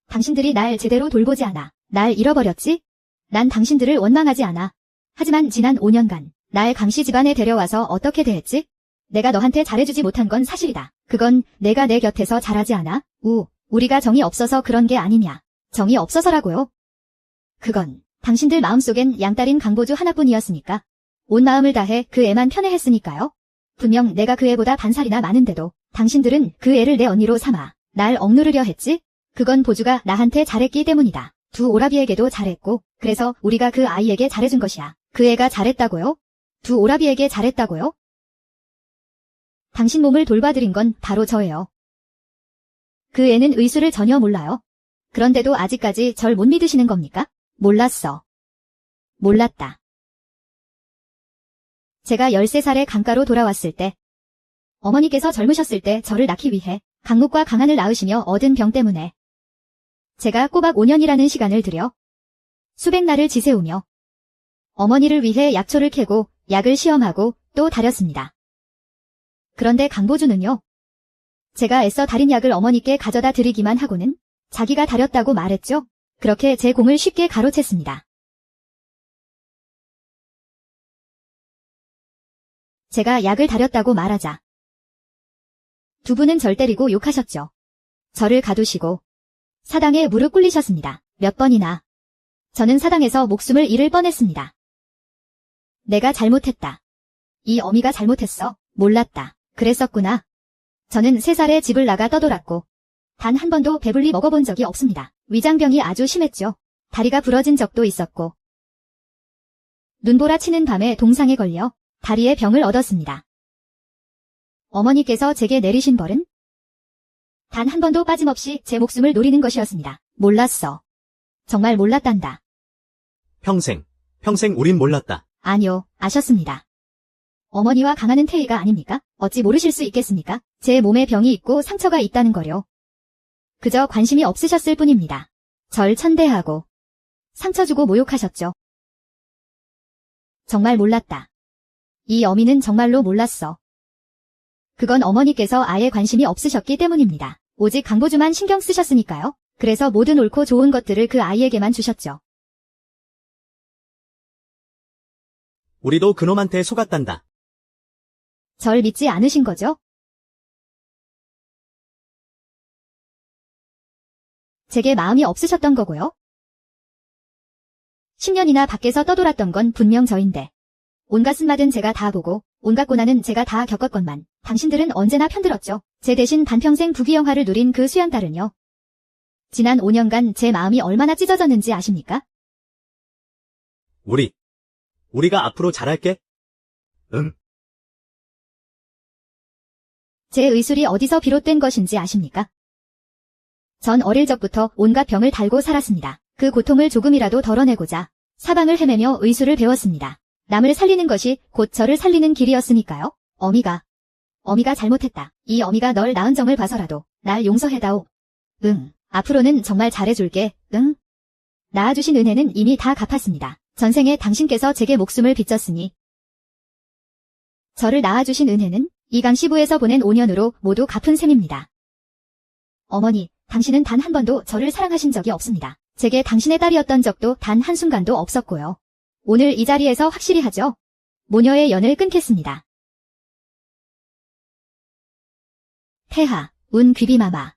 당신들이 날 제대로 돌보지 않아. 날 잃어버렸지? 난 당신들을 원망하지 않아. 하지만 지난 5년간 날 강씨 집안에 데려와서 어떻게 대했지? 내가 너한테 잘해주지 못한 건 사실이다. 그건 내가 내 곁에서 잘하지 않아? 우리가 정이 없어서 그런 게 아니냐. 정이 없어서라고요? 그건 당신들 마음속엔 양딸인 강보주 하나뿐이었으니까. 온 마음을 다해 그 애만 편애했으니까요. 분명 내가 그 애보다 반살이나 많은데도 당신들은 그 애를 내 언니로 삼아 날 억누르려 했지? 그건 보주가 나한테 잘했기 때문이다. 두 오라비에게도 잘했고 그래서 우리가 그 아이에게 잘해준 것이야. 그 애가 잘했다고요? 두 오라비에게 잘했다고요? 당신 몸을 돌봐드린 건 바로 저예요. 그 애는 의술을 전혀 몰라요. 그런데도 아직까지 절 못 믿으시는 겁니까? 몰랐어. 몰랐다. 제가 13살에 강가로 돌아왔을 때 어머니께서 젊으셨을 때 저를 낳기 위해 강목과 강한을 낳으시며 얻은 병 때문에 제가 꼬박 5년이라는 시간을 들여 수백 날을 지새우며 어머니를 위해 약초를 캐고 약을 시험하고 또 다렸습니다. 그런데 강보주는요. 제가 애써 다린 약을 어머니께 가져다 드리기만 하고는 자기가 다렸다고 말했죠. 그렇게 제 공을 쉽게 가로챘습니다. 제가 약을 다렸다고 말하자 두 분은 절 때리고 욕하셨죠. 저를 가두시고 사당에 무릎 꿇리셨습니다. 몇 번이나. 저는 사당에서 목숨을 잃을 뻔했습니다. 내가 잘못했다. 이 어미가 잘못했어. 몰랐다. 그랬었구나. 저는 3살에 집을 나가 떠돌았고 단 한 번도 배불리 먹어본 적이 없습니다. 위장병이 아주 심했죠. 다리가 부러진 적도 있었고 눈보라 치는 밤에 동상에 걸려 다리에 병을 얻었습니다. 어머니께서 제게 내리신 벌은 단 한 번도 빠짐없이 제 목숨을 노리는 것이었습니다. 몰랐어. 정말 몰랐단다. 평생 우린 몰랐다. 아니요, 아셨습니다. 어머니와 강하는 태희가 아닙니까? 어찌 모르실 수 있겠습니까? 제 몸에 병이 있고 상처가 있다는 거요. 그저 관심이 없으셨을 뿐입니다. 절 천대하고 상처 주고 모욕하셨죠. 정말 몰랐다. 이 어미는 정말로 몰랐어. 그건 어머니께서 아예 관심이 없으셨기 때문입니다. 오직 강보주만 신경 쓰셨으니까요. 그래서 모든 옳고 좋은 것들을 그 아이에게만 주셨죠. 우리도 그놈한테 속았단다. 절 믿지 않으신 거죠? 제게 마음이 없으셨던 거고요. 10년이나 밖에서 떠돌았던 건 분명 저인데 온갖 쓴맛은 제가 다 보고 온갖 고난은 제가 다 겪었건만 당신들은 언제나 편들었죠. 제 대신 반평생 부귀영화를 누린 그 수양딸은요. 지난 5년간 제 마음이 얼마나 찢어졌는지 아십니까? 우리가 앞으로 잘할게. 응. 제 의술이 어디서 비롯된 것인지 아십니까? 전 어릴 적부터 온갖 병을 달고 살았습니다. 그 고통을 조금이라도 덜어내고자 사방을 헤매며 의술을 배웠습니다. 남을 살리는 것이 곧 저를 살리는 길이었으니까요. 어미가 잘못했다. 이 어미가 널 낳은 정을 봐서라도 날 용서해다오. 응. 앞으로는 정말 잘해줄게. 응. 낳아주신 은혜는 이미 다 갚았습니다. 전생에 당신께서 제게 목숨을 빚졌으니 저를 낳아주신 은혜는 이 강시부에서 보낸 5년으로 모두 갚은 셈입니다. 어머니, 당신은 단 한 번도 저를 사랑하신 적이 없습니다. 제게 당신의 딸이었던 적도 단 한순간도 없었고요. 오늘 이 자리에서 확실히 하죠. 모녀의 연을 끊겠습니다. 폐하, 운 귀비마마.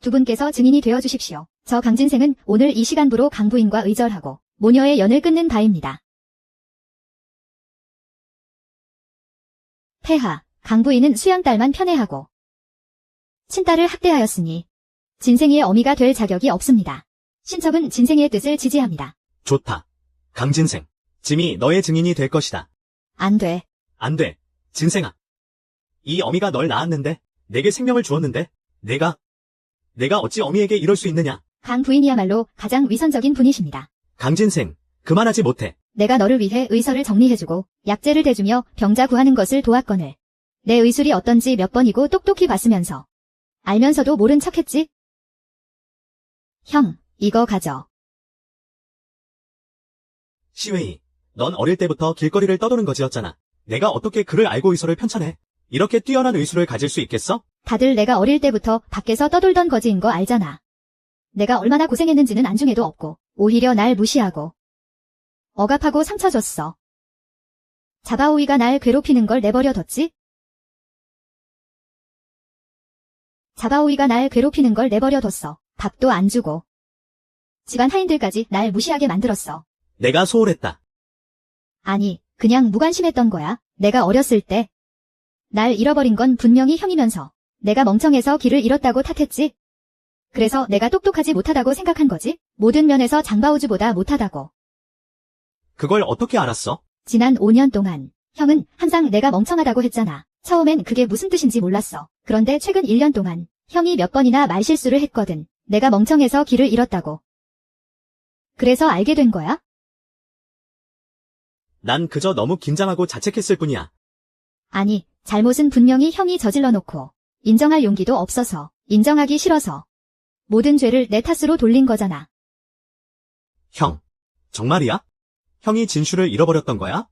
두 분께서 증인이 되어주십시오. 저 강진생은 오늘 이 시간부로 강부인과 의절하고 모녀의 연을 끊는 바입니다. 폐하, 강부인은 수양딸만 편애하고 친딸을 학대하였으니 진생이의 어미가 될 자격이 없습니다. 신첩은 진생이의 뜻을 지지합니다. 좋다. 강진생. 짐이 너의 증인이 될 것이다. 안 돼. 안 돼. 진생아. 이 어미가 널 낳았는데, 내게 생명을 주었는데, 내가 어찌 어미에게 이럴 수 있느냐? 강 부인이야말로 가장 위선적인 분이십니다. 강진생, 그만하지 못해. 내가 너를 위해 의서를 정리해주고 약재를 대주며 병자 구하는 것을 도왔거늘 내 의술이 어떤지 몇 번이고 똑똑히 봤으면서 알면서도 모른 척했지? 형, 이거 가져. 시웨이, 넌 어릴 때부터 길거리를 떠도는 거지였잖아. 내가 어떻게 그를 알고 의서를 편찬해? 이렇게 뛰어난 의술을 가질 수 있겠어? 다들 내가 어릴 때부터 밖에서 떠돌던 거지인 거 알잖아. 내가 얼마나 고생했는지는 안중에도 없고 오히려 날 무시하고 억압하고 상처 줬어. 자바오이가 날 괴롭히는 걸 내버려뒀지? 자바오이가 날 괴롭히는 걸 내버려뒀어. 밥도 안 주고. 집안 하인들까지 날 무시하게 만들었어. 내가 소홀했다. 아니, 그냥 무관심했던 거야. 내가 어렸을 때. 날 잃어버린 건 분명히 형이면서 내가 멍청해서 길을 잃었다고 탓했지. 그래서 내가 똑똑하지 못하다고 생각한 거지. 모든 면에서 장바오주보다 못하다고. 그걸 어떻게 알았어? 지난 5년 동안 형은 항상 내가 멍청하다고 했잖아. 처음엔 그게 무슨 뜻인지 몰랐어. 그런데 최근 1년 동안 형이 몇 번이나 말실수를 했거든. 내가 멍청해서 길을 잃었다고. 그래서 알게 된 거야? 난 그저 너무 긴장하고 자책했을 뿐이야. 아니, 잘못은 분명히 형이 저질러 놓고 인정할 용기도 없어서 인정하기 싫어서 모든 죄를 내 탓으로 돌린 거잖아. 형, 정말이야? 형이 진슈를 잃어버렸던 거야?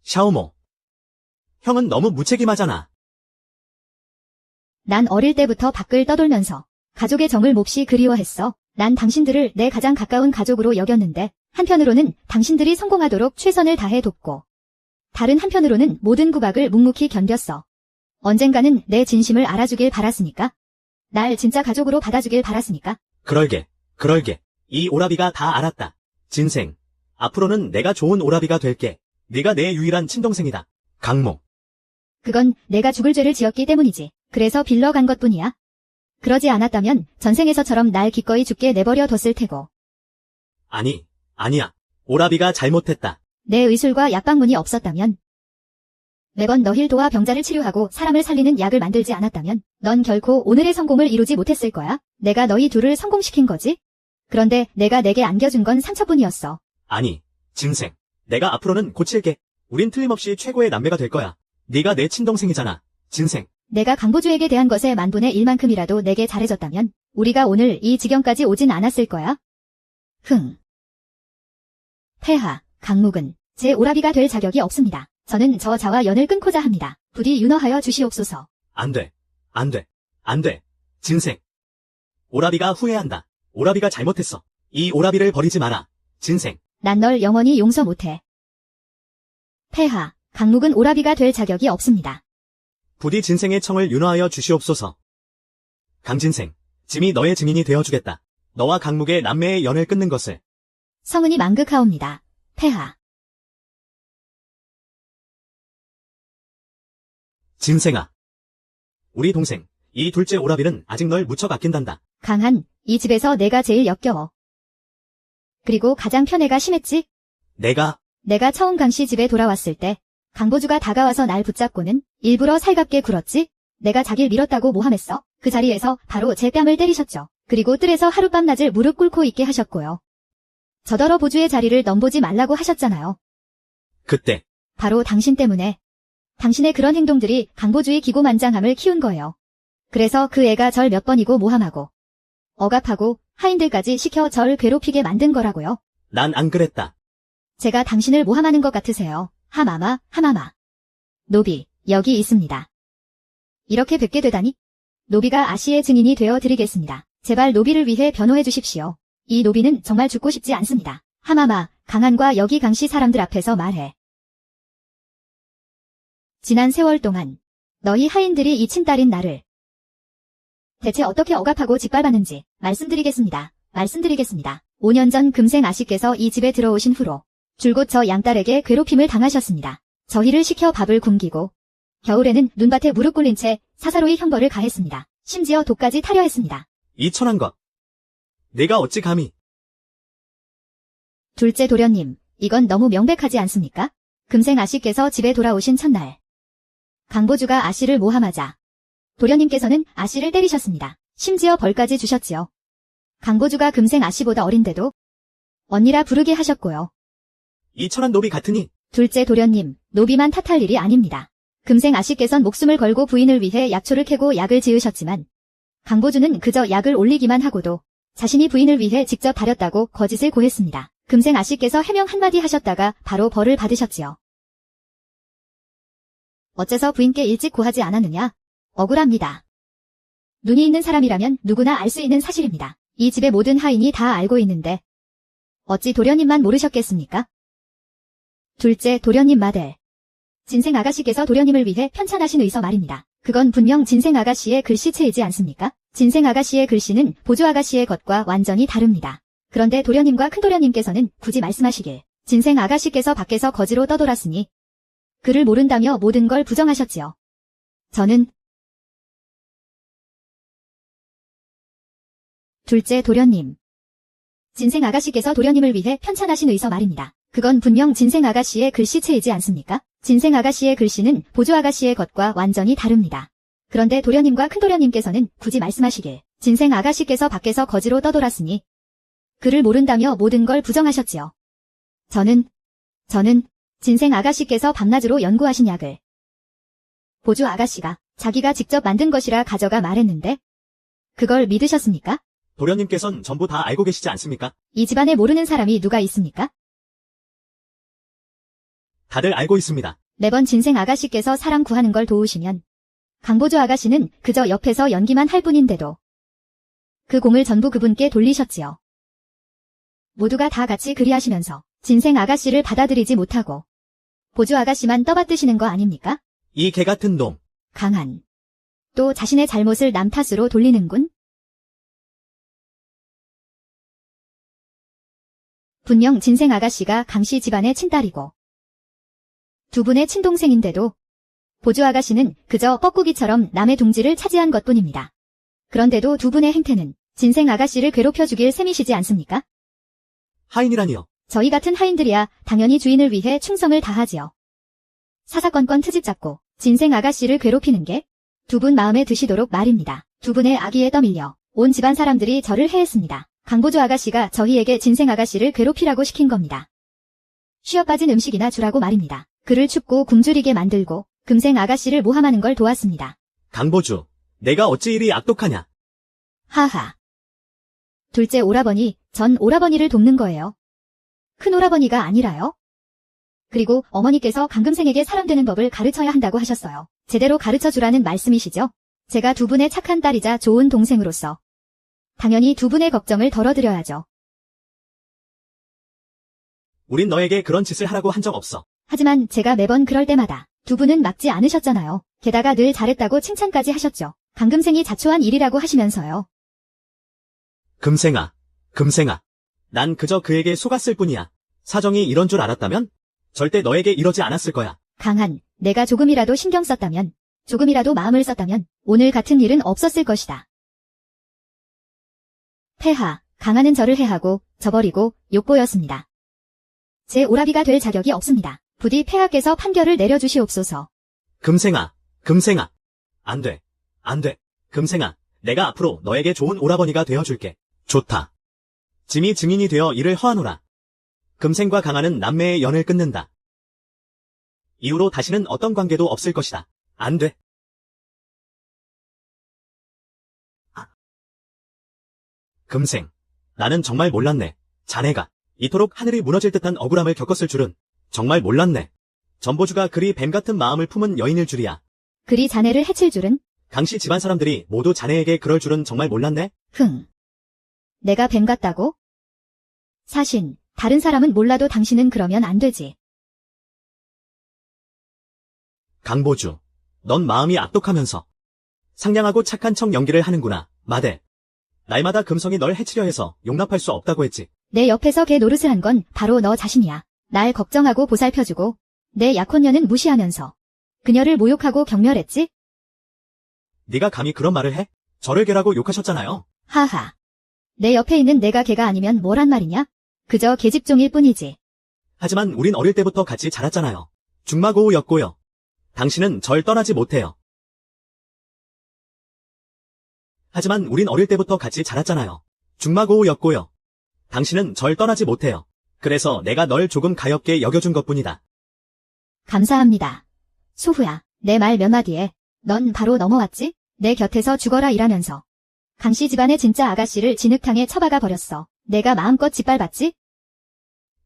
샤오모, 형은 너무 무책임하잖아. 난 어릴 때부터 밖을 떠돌면서 가족의 정을 몹시 그리워했어. 난 당신들을 내 가장 가까운 가족으로 여겼는데 한편으로는 당신들이 성공하도록 최선을 다해 돕고 다른 한편으로는 모든 구박을 묵묵히 견뎠어. 언젠가는 내 진심을 알아주길 바랐으니까. 날 진짜 가족으로 받아주길 바랐으니까. 그럴게. 이 오라비가 다 알았다. 진생, 앞으로는 내가 좋은 오라비가 될게. 네가 내 유일한 친동생이다. 강모. 그건 내가 죽을 죄를 지었기 때문이지. 그래서 빌러간 것뿐이야. 그러지 않았다면 전생에서처럼 날 기꺼이 죽게 내버려 뒀을 테고. 아니야. 오라비가 잘못했다. 내 의술과 약방문이 없었다면, 매번 너힐 도와 병자를 치료하고 사람을 살리는 약을 만들지 않았다면 넌 결코 오늘의 성공을 이루지 못했을 거야. 내가 너희 둘을 성공시킨 거지. 그런데 내가 내게 안겨준 건 상처뿐이었어. 아니, 진생. 내가 앞으로는 고칠게. 우린 틀림없이 최고의 남매가 될 거야. 네가 내 친동생이잖아. 진생. 내가 강보주에게 대한 것의 10,000분의 1만큼이라도 내게 잘해줬다면 우리가 오늘 이 지경까지 오진 않았을 거야. 폐하, 강묵은 제 오라비가 될 자격이 없습니다. 저는 저 자와 연을 끊고자 합니다. 부디 윤허하여 주시옵소서. 안 돼. 진생. 오라비가 후회한다. 오라비가 잘못했어. 이 오라비를 버리지 마라. 진생. 난 널 영원히 용서 못해. 폐하, 강묵은 오라비가 될 자격이 없습니다. 부디 진생의 청을 윤허하여 주시옵소서. 강진생, 짐이 너의 증인이 되어주겠다. 너와 강묵의 남매의 연을 끊는 것을. 성은이 망극하옵니다. 폐하. 진생아. 우리 동생, 이 둘째 오라비는 아직 널 무척 아낀단다. 강한, 이 집에서 내가 제일 역겨워. 그리고 가장 편애가 심했지? 내가 처음 강씨 집에 돌아왔을 때 강보주가 다가와서 날 붙잡고는 일부러 살갑게 굴었지? 내가 자길 밀었다고 모함했어. 그 자리에서 바로 제 뺨을 때리셨죠. 그리고 뜰에서 하룻밤낮을 무릎 꿇고 있게 하셨고요. 저더러 보주의 자리를 넘보지 말라고 하셨잖아요. 그때 바로 당신 때문에 당신의 그런 행동들이 강보주의 기고만장함을 키운 거예요. 그래서 그 애가 절 몇 번이고 모함하고 억압하고 하인들까지 시켜 절 괴롭히게 만든 거라고요. 난 안 그랬다. 제가 당신을 모함하는 것 같으세요. 하마마. 노비, 여기 있습니다. 이렇게 뵙게 되다니? 노비가 아씨의 증인이 되어 드리겠습니다. 제발 노비를 위해 변호해 주십시오. 이 노비는 정말 죽고 싶지 않습니다. 하마마, 강한과 여기 강씨 사람들 앞에서 말해. 지난 세월 동안 너희 하인들이 이 친딸인 나를 대체 어떻게 억압하고 짓밟았는지 말씀드리겠습니다. 5년 전 금생 아씨께서 이 집에 들어오신 후로 줄곧 저 양딸에게 괴롭힘을 당하셨습니다. 저희를 시켜 밥을 굶기고 겨울에는 눈밭에 무릎 꿇린 채 사사로이 형벌을 가했습니다. 심지어 독까지 타려 했습니다. 이 천한 것. 내가 어찌 감히. 둘째 도련님, 이건 너무 명백하지 않습니까? 금생 아씨께서 집에 돌아오신 첫날 강보주가 아씨를 모함하자 도련님께서는 아씨를 때리셨습니다. 심지어 벌까지 주셨지요. 강보주가 금생 아씨보다 어린데도 언니라 부르게 하셨고요. 이 천한 노비 같으니. 둘째 도련님, 노비만 탓할 일이 아닙니다. 금생 아씨께선 목숨을 걸고 부인을 위해 약초를 캐고 약을 지으셨지만 강보주는 그저 약을 올리기만 하고도 자신이 부인을 위해 직접 다렸다고 거짓을 고했습니다. 금생 아씨께서 해명 한마디 하셨다가 바로 벌을 받으셨지요. 어째서 부인께 일찍 고하지 않았느냐? 억울합니다. 눈이 있는 사람이라면 누구나 알 수 있는 사실입니다. 이 집의 모든 하인이 다 알고 있는데 어찌 도련님만 모르셨겠습니까? 둘째 도련님 마들. 진생 아가씨께서 도련님을 위해 편찬하신 의서 말입니다. 그건 분명 진생 아가씨의 글씨체이지 않습니까? 진생 아가씨의 글씨는 보조 아가씨의 것과 완전히 다릅니다. 그런데 도련님과 큰도련님께서는 굳이 말씀하시길 진생 아가씨께서 밖에서 거지로 떠돌았으니 그를 모른다며 모든 걸 부정하셨지요. 저는 둘째 도련님. 진생 아가씨께서 도련님을 위해 편찬하신 의서 말입니다. 그건 분명 진생 아가씨의 글씨체이지 않습니까? 진생 아가씨의 글씨는 보조 아가씨의 것과 완전히 다릅니다. 그런데 도련님과 큰도련님께서는 굳이 말씀하시길 진생 아가씨께서 밖에서 거지로 떠돌았으니 그를 모른다며 모든 걸 부정하셨지요. 저는 진생 아가씨께서 밤낮으로 연구하신 약을 보조 아가씨가 자기가 직접 만든 것이라 가져가 말했는데 그걸 믿으셨습니까? 도련님께선 전부 다 알고 계시지 않습니까? 이 집안에 모르는 사람이 누가 있습니까? 다들 알고 있습니다. 매번 진생 아가씨께서 사람 구하는 걸 도우시면 강보조 아가씨는 그저 옆에서 연기만 할 뿐인데도 그 공을 전부 그분께 돌리셨지요. 모두가 다 같이 그리하시면서 진생 아가씨를 받아들이지 못하고 보조 아가씨만 떠받드시는 거 아닙니까? 이 개같은 놈. 강한. 또 자신의 잘못을 남 탓으로 돌리는군. 분명 진생 아가씨가 강씨 집안의 친딸이고 두 분의 친동생인데도 보조 아가씨는 그저 뻐꾸기처럼 남의 둥지를 차지한 것뿐입니다. 그런데도 두 분의 행태는 진생 아가씨를 괴롭혀 죽일 셈이시지 않습니까? 하인이라니요. 저희 같은 하인들이야 당연히 주인을 위해 충성을 다하지요. 사사건건 트집 잡고 진생 아가씨를 괴롭히는 게 두 분 마음에 드시도록 말입니다. 두 분의 악의에 떠밀려 온 집안 사람들이 저를 해했습니다. 강보조 아가씨가 저희에게 진생 아가씨를 괴롭히라고 시킨 겁니다. 쉬어 빠진 음식이나 주라고 말입니다. 그를 춥고 굶주리게 만들고 금생 아가씨를 모함하는 걸 도왔습니다. 강보주, 내가 어찌 이리 악독하냐? 하하. 둘째 오라버니, 전 오라버니를 돕는 거예요. 큰 오라버니가 아니라요? 그리고 어머니께서 강금생에게 사람 되는 법을 가르쳐야 한다고 하셨어요. 제대로 가르쳐주라는 말씀이시죠? 제가 두 분의 착한 딸이자 좋은 동생으로서 당연히 두 분의 걱정을 덜어드려야죠. 우린 너에게 그런 짓을 하라고 한 적 없어. 하지만 제가 매번 그럴 때마다 두 분은 막지 않으셨잖아요. 게다가 늘 잘했다고 칭찬까지 하셨죠. 강금생이 자초한 일이라고 하시면서요. 금생아. 난 그저 그에게 속았을 뿐이야. 사정이 이런 줄 알았다면 절대 너에게 이러지 않았을 거야. 강한, 내가 조금이라도 신경 썼다면, 조금이라도 마음을 썼다면 오늘 같은 일은 없었을 것이다. 폐하, 강한은 저를 해하고 저버리고 욕보였습니다. 제 오라비가 될 자격이 없습니다. 부디 폐하께서 판결을 내려주시옵소서. 금생아. 안 돼. 금생아, 내가 앞으로 너에게 좋은 오라버니가 되어줄게. 좋다. 짐이 증인이 되어 이를 허하노라. 금생과 강한은 남매의 연을 끊는다. 이후로 다시는 어떤 관계도 없을 것이다. 안 돼. 금생, 나는 정말 몰랐네. 자네가 이토록 하늘이 무너질 듯한 억울함을 겪었을 줄은 정말 몰랐네. 전보주가 그리 뱀 같은 마음을 품은 여인일 줄이야. 그리 자네를 해칠 줄은? 강씨 집안 사람들이 모두 자네에게 그럴 줄은 정말 몰랐네. 내가 뱀 같다고? 사신, 다른 사람은 몰라도 당신은 그러면 안 되지. 강보주, 넌 마음이 악독하면서 상냥하고 착한 척 연기를 하는구나. 마대. 날마다 금성이 널 해치려 해서 용납할 수 없다고 했지. 내 옆에서 걔 노릇을 한 건 바로 너 자신이야. 날 걱정하고 보살펴주고 내 약혼녀는 무시하면서 그녀를 모욕하고 경멸했지? 네가 감히 그런 말을 해? 저를 개라고 욕하셨잖아요. 하하. 내 옆에 있는 내가 걔가 아니면 뭐란 말이냐? 그저 계집종일 뿐이지. 하지만 우린 어릴 때부터 같이 자랐잖아요. 중마고우였고요. 당신은 절 떠나지 못해요. 하지만 우린 어릴 때부터 같이 자랐잖아요. 중마고우였고요. 당신은 절 떠나지 못해요. 그래서 내가 널 조금 가엽게 여겨준 것뿐이다. 감사합니다. 소후야, 내 말 몇 마디에 넌 바로 넘어왔지? 내 곁에서 죽어라 일하면서 강씨 집안의 진짜 아가씨를 진흙탕에 처박아 버렸어. 내가 마음껏 짓밟았지?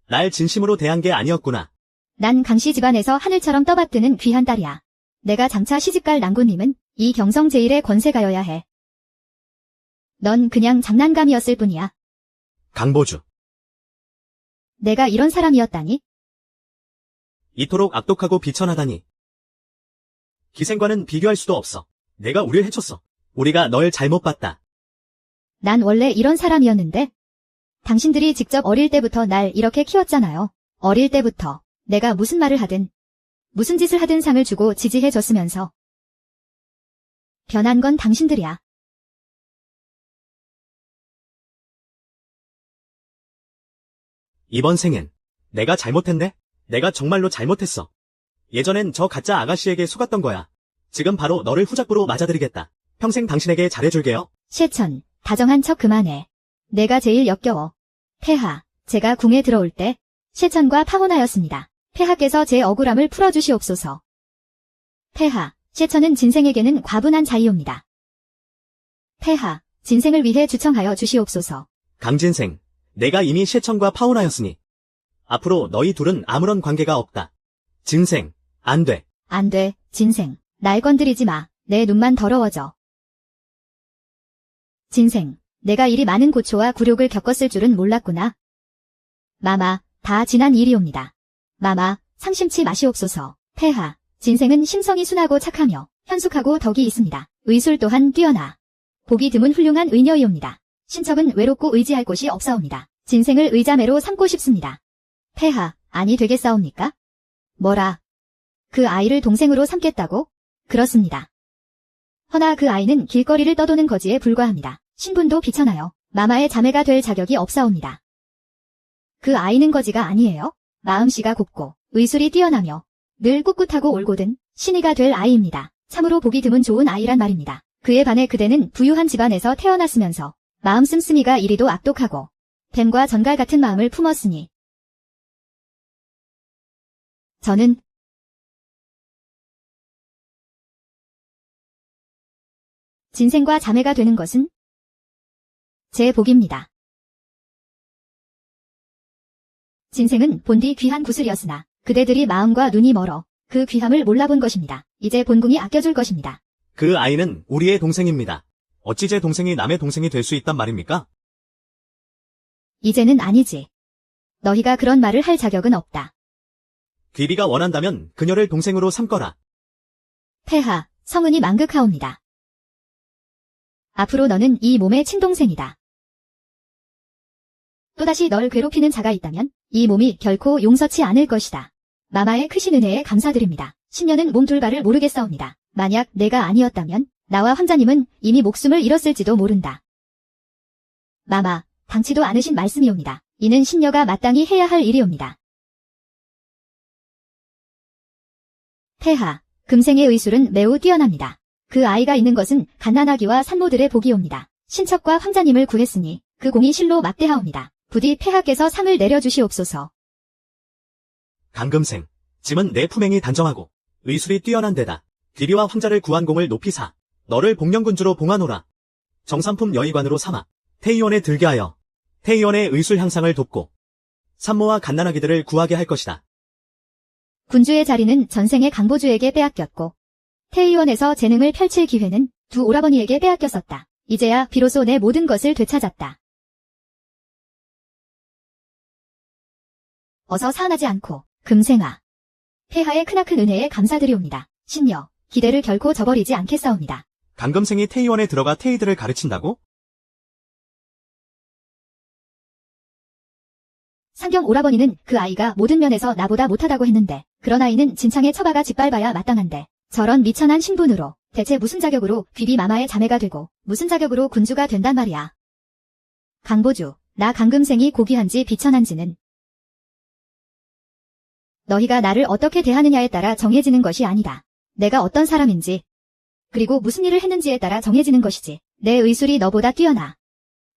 날 진심으로 대한 게 아니었구나. 난 강씨 집안에서 하늘처럼 떠받드는 귀한 딸이야. 내가 장차 시집갈 낭군님은 이 경성 제일의 권세가여야 해. 넌 그냥 장난감이었을 뿐이야. 강보주. 내가 이런 사람이었다니? 이토록 악독하고 비천하다니. 기생과는 비교할 수도 없어. 내가 우릴 해쳤어. 우리가 널 잘못 봤다. 난 원래 이런 사람이었는데? 당신들이 직접 어릴 때부터 날 이렇게 키웠잖아요. 어릴 때부터 내가 무슨 말을 하든 무슨 짓을 하든 상을 주고 지지해줬으면서 변한 건 당신들이야. 이번 생엔 내가 잘못했네? 내가 정말로 잘못했어. 예전엔 저 가짜 아가씨에게 속았던 거야. 지금 바로 너를 후작부로 맞아들이겠다. 평생 당신에게 잘해줄게요.谢천, 다정한 척 그만해. 내가 제일 역겨워. 폐하, 제가 궁에 들어올 때谢천과 파혼하였습니다. 폐하께서 제 억울함을 풀어주시옵소서. 폐하,谢천은 진생에게는 과분한 자이옵니다. 폐하, 진생을 위해 주청하여 주시옵소서. 강진생, 내가 이미谢천과 파혼하였으니 앞으로 너희 둘은 아무런 관계가 없다. 진생, 안 돼. 안 돼, 진생. 날 건드리지 마. 내 눈만 더러워져. 진생, 내가 이리 많은 고초와 굴욕을 겪었을 줄은 몰랐구나. 마마, 다 지난 일이옵니다. 마마, 상심치 마시옵소서. 폐하, 진생은 심성이 순하고 착하며 현숙하고 덕이 있습니다. 의술 또한 뛰어나 보기 드문 훌륭한 의녀이옵니다. 신척은 외롭고 의지할 곳이 없사옵니다. 진생을 의자매로 삼고 싶습니다. 폐하, 아니 되겠사옵니까? 뭐라? 그 아이를 동생으로 삼겠다고? 그렇습니다. 허나 그 아이는 길거리를 떠도는 거지에 불과합니다. 신분도 비천하여 마마의 자매가 될 자격이 없사옵니다. 그 아이는 거지가 아니에요. 마음씨가 곱고 의술이 뛰어나며 늘 꿋꿋하고 올곧은 신이가 될 아이입니다. 참으로 보기 드문 좋은 아이란 말입니다. 그에 반해 그대는 부유한 집안에서 태어났으면서 마음 씀씀이가 이리도 악독하고 뱀과 전갈 같은 마음을 품었으니 저는 진생과 자매가 되는 것은 제 복입니다. 진생은 본디 귀한 구슬이었으나 그대들이 마음과 눈이 멀어 그 귀함을 몰라본 것입니다. 이제 본궁이 아껴줄 것입니다. 그 아이는 우리의 동생입니다. 어찌 제 동생이 남의 동생이 될 수 있단 말입니까? 이제는 아니지. 너희가 그런 말을 할 자격은 없다. 귀비가 원한다면 그녀를 동생으로 삼거라. 폐하, 성은이 망극하옵니다. 앞으로 너는 이 몸의 친동생이다. 또다시 널 괴롭히는 자가 있다면 이 몸이 결코 용서치 않을 것이다. 마마의 크신 은혜에 감사드립니다. 신녀는 몸둘바를 모르겠사옵니다. 만약 내가 아니었다면 나와 황자님은 이미 목숨을 잃었을지도 모른다. 마마, 당치도 않으신 말씀이옵니다. 이는 신녀가 마땅히 해야 할 일이옵니다. 폐하, 금생의 의술은 매우 뛰어납니다. 그 아이가 있는 것은 갓난아기와 산모들의 복이옵니다. 신척과 황자님을 구했으니 그 공이 실로 막대하옵니다. 부디 폐하께서 상을 내려주시옵소서. 강금생, 짐은 내 품행이 단정하고 의술이 뛰어난 데다 귀비와 황자를 구한 공을 높이 사 너를 복령군주로 봉하노라. 정삼품 여의관으로 삼아 태의원에 들게 하여 태의원의 의술 향상을 돕고 산모와 갓난아기들을 구하게 할 것이다. 군주의 자리는 전생의 강보주에게 빼앗겼고 태의원에서 재능을 펼칠 기회는 두 오라버니에게 빼앗겼었다. 이제야 비로소 내 모든 것을 되찾았다. 어서 사안하지 않고 금생아. 폐하의 크나큰 은혜에 감사드리옵니다. 신녀, 기대를 결코 저버리지 않겠사옵니다. 강금생이 태의원에 들어가 태의들을 가르친다고? 상경 오라버니는 그 아이가 모든 면에서 나보다 못하다고 했는데 그런 아이는 진창에 처박아 짓밟아야 마땅한데 저런 미천한 신분으로 대체 무슨 자격으로 귀비마마의 자매가 되고 무슨 자격으로 군주가 된단 말이야. 강보주, 나 강금생이 고귀한지 비천한지는 너희가 나를 어떻게 대하느냐에 따라 정해지는 것이 아니다. 내가 어떤 사람인지 그리고 무슨 일을 했는지에 따라 정해지는 것이지. 내 의술이 너보다 뛰어나.